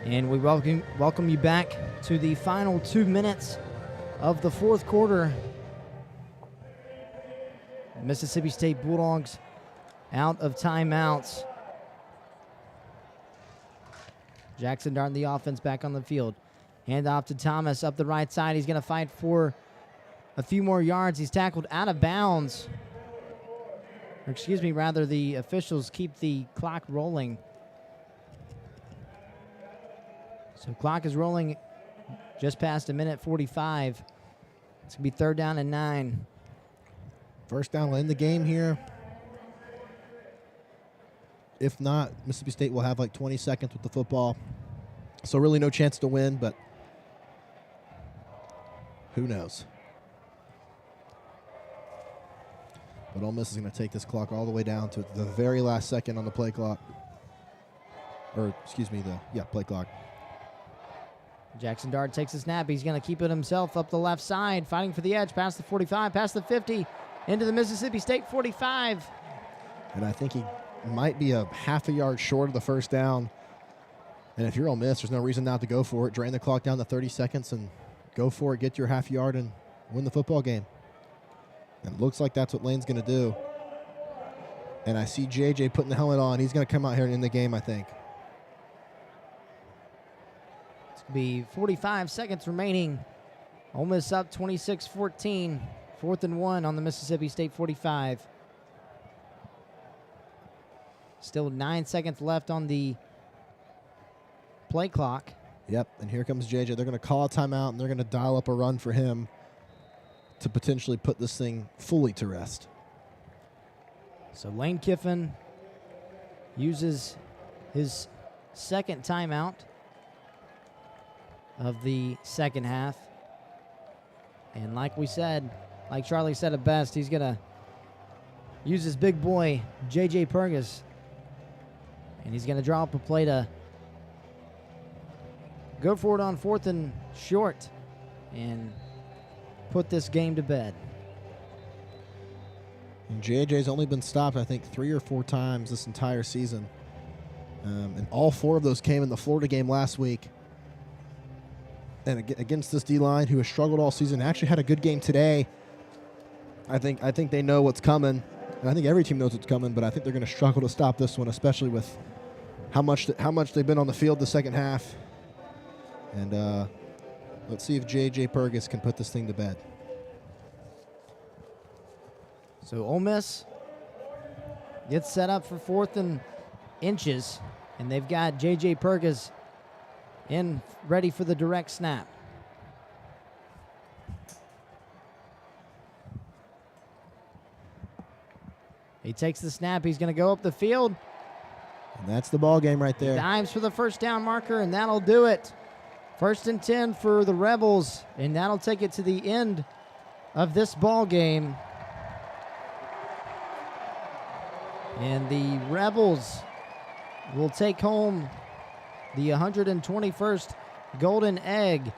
And we welcome you back to the final 2 minutes of the fourth quarter. Mississippi State Bulldogs out of timeouts. Jackson Dart in the offense back on the field. Hand off to Thomas up the right side. He's going to fight for a few more yards. He's tackled out of bounds. Or excuse me, rather, the officials keep the clock rolling. So clock is rolling just past a minute 45. It's going to be 3rd down and 9. First down will end the game here. If not, Mississippi State will have like 20 seconds with the football. So really no chance to win, but who knows? But Ole Miss is going to take this clock all the way down to the very last second on the play clock. Or, excuse me, play clock. Jackson Dart takes a snap. He's going to keep it himself up the left side, fighting for the edge, past the 45, past the 50, into the Mississippi State 45. And I think he might be a half a yard short of the first down. And if you're Ole Miss, there's no reason not to go for it. Drain the clock down to 30 seconds and go for it. Get your half yard and win the football game. And it looks like that's what Lane's going to do. And I see JJ putting the helmet on. He's going to come out here and end the game, I think. It's going to be 45 seconds remaining. Ole Miss up 26-14. 4th and 1 on the Mississippi State 45. Still 9 seconds left on the play clock. Yep, and here comes JJ. They're going to call a timeout, and they're going to dial up a run for him to potentially put this thing fully to rest. So Lane Kiffin uses his second timeout of the second half. And like Charlie said it best, he's going to use his big boy, J.J. Purgis. And he's going to draw up a play to go for it on 4th and short and put this game to bed. And JJ's only been stopped, I think, 3 or 4 times this entire season. And all 4 of those came in the Florida game last week. And against this D-line, who has struggled all season, actually had a good game today. I think they know what's coming. And I think every team knows what's coming, but I think they're going to struggle to stop this one, especially with how much they've been on the field the second half. And let's see if J.J. Purgis can put this thing to bed. So Ole Miss gets set up for 4th and inches, and they've got J.J. Purgis in ready for the direct snap. He takes the snap. He's going to go up the field. And that's the ball game right there. Dives for the first down marker, and that'll do it. 1st and 10 for the Rebels, and that'll take it to the end of this ball game. And the Rebels will take home the 121st Golden Egg.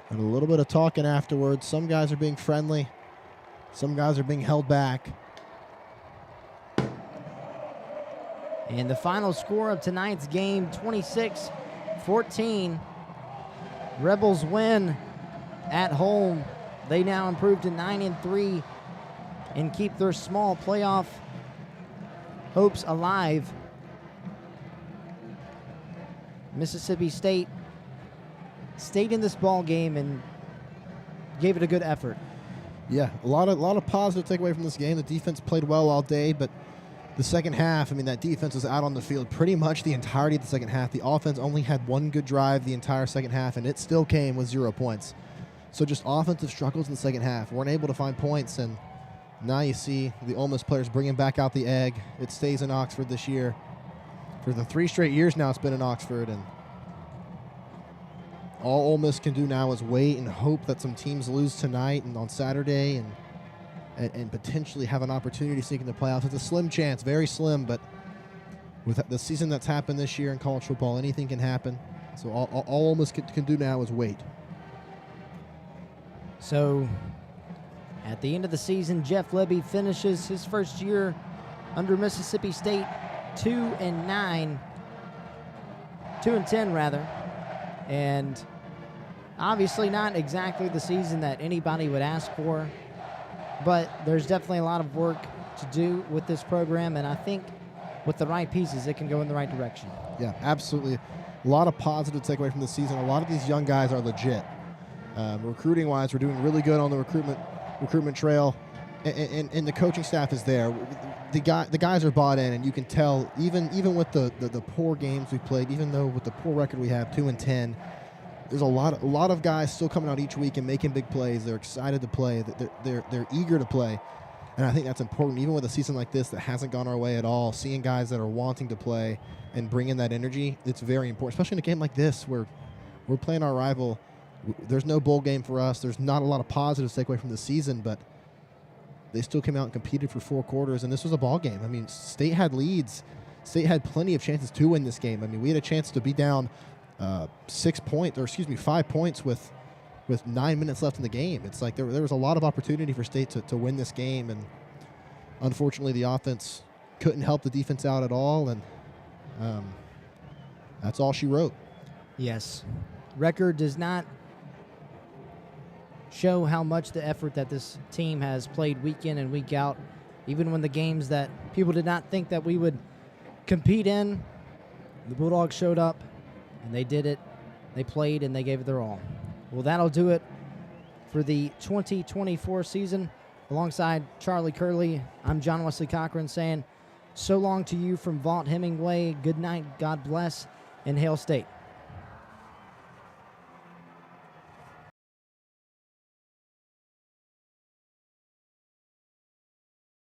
And a little bit of talking afterwards. Some guys are being friendly. Some guys are being held back. And the final score of tonight's game, 26-14. Rebels win at home. They now improve to 9-3 and keep their small playoff hopes alive. Mississippi State stayed in this ball game and gave it a good effort. Yeah, a lot of positive takeaway from this game. The defense played well all day, but the second half, that defense was out on the field pretty much the entirety of the second half. The offense only had one good drive the entire second half, and it still came with 0 points. So just offensive struggles in the second half. Weren't able to find points, and now you see the Ole Miss players bringing back out the egg. It stays in Oxford this year. For the 3 straight years now it's been in Oxford, and all Ole Miss can do now is wait and hope that some teams lose tonight and on Saturday and potentially have an opportunity to sneak into the playoffs. It's a slim chance, very slim, but with the season that's happened this year in college football, anything can happen. So all Ole Miss can do now is wait. So at the end of the season, Jeff Lebby finishes his first year under Mississippi State 2-9. 2-10 rather, and obviously not exactly the season that anybody would ask for, but there's definitely a lot of work to do with this program, and I think with the right pieces, it can go in the right direction. Yeah, absolutely. A lot of positive takeaway from the season. A lot of these young guys are legit. Recruiting-wise, we're doing really good on the recruitment trail, and the coaching staff is there. The guys are bought in, and you can tell even with the poor games we played, even though with the poor record we have, 2-10, there's a lot of guys still coming out each week and making big plays. They're excited to play. They're eager to play. And I think that's important, even with a season like this that hasn't gone our way at all. Seeing guys that are wanting to play and bring in that energy, it's very important, especially in a game like this where we're playing our rival. There's no bowl game for us. There's not a lot of positives to take away from the season, but they still came out and competed for 4 quarters, and this was a ball game. I mean, State had leads. State had plenty of chances to win this game. I mean, we had a chance to be down 5 points with 9 minutes left in the game. It's like there was a lot of opportunity for State to win this game, and unfortunately the offense couldn't help the defense out at all, and that's all she wrote. Yes. Record does not show how much the effort that this team has played week in and week out, even when the games that people did not think that we would compete in, the Bulldogs showed up, and they did it. They played, and they gave it their all. Well, that'll do it for the 2024 season. Alongside Charlie Curley, I'm John Wesley Cochran saying so long to you from Vaught Hemingway. Good night, God bless, and Hail State.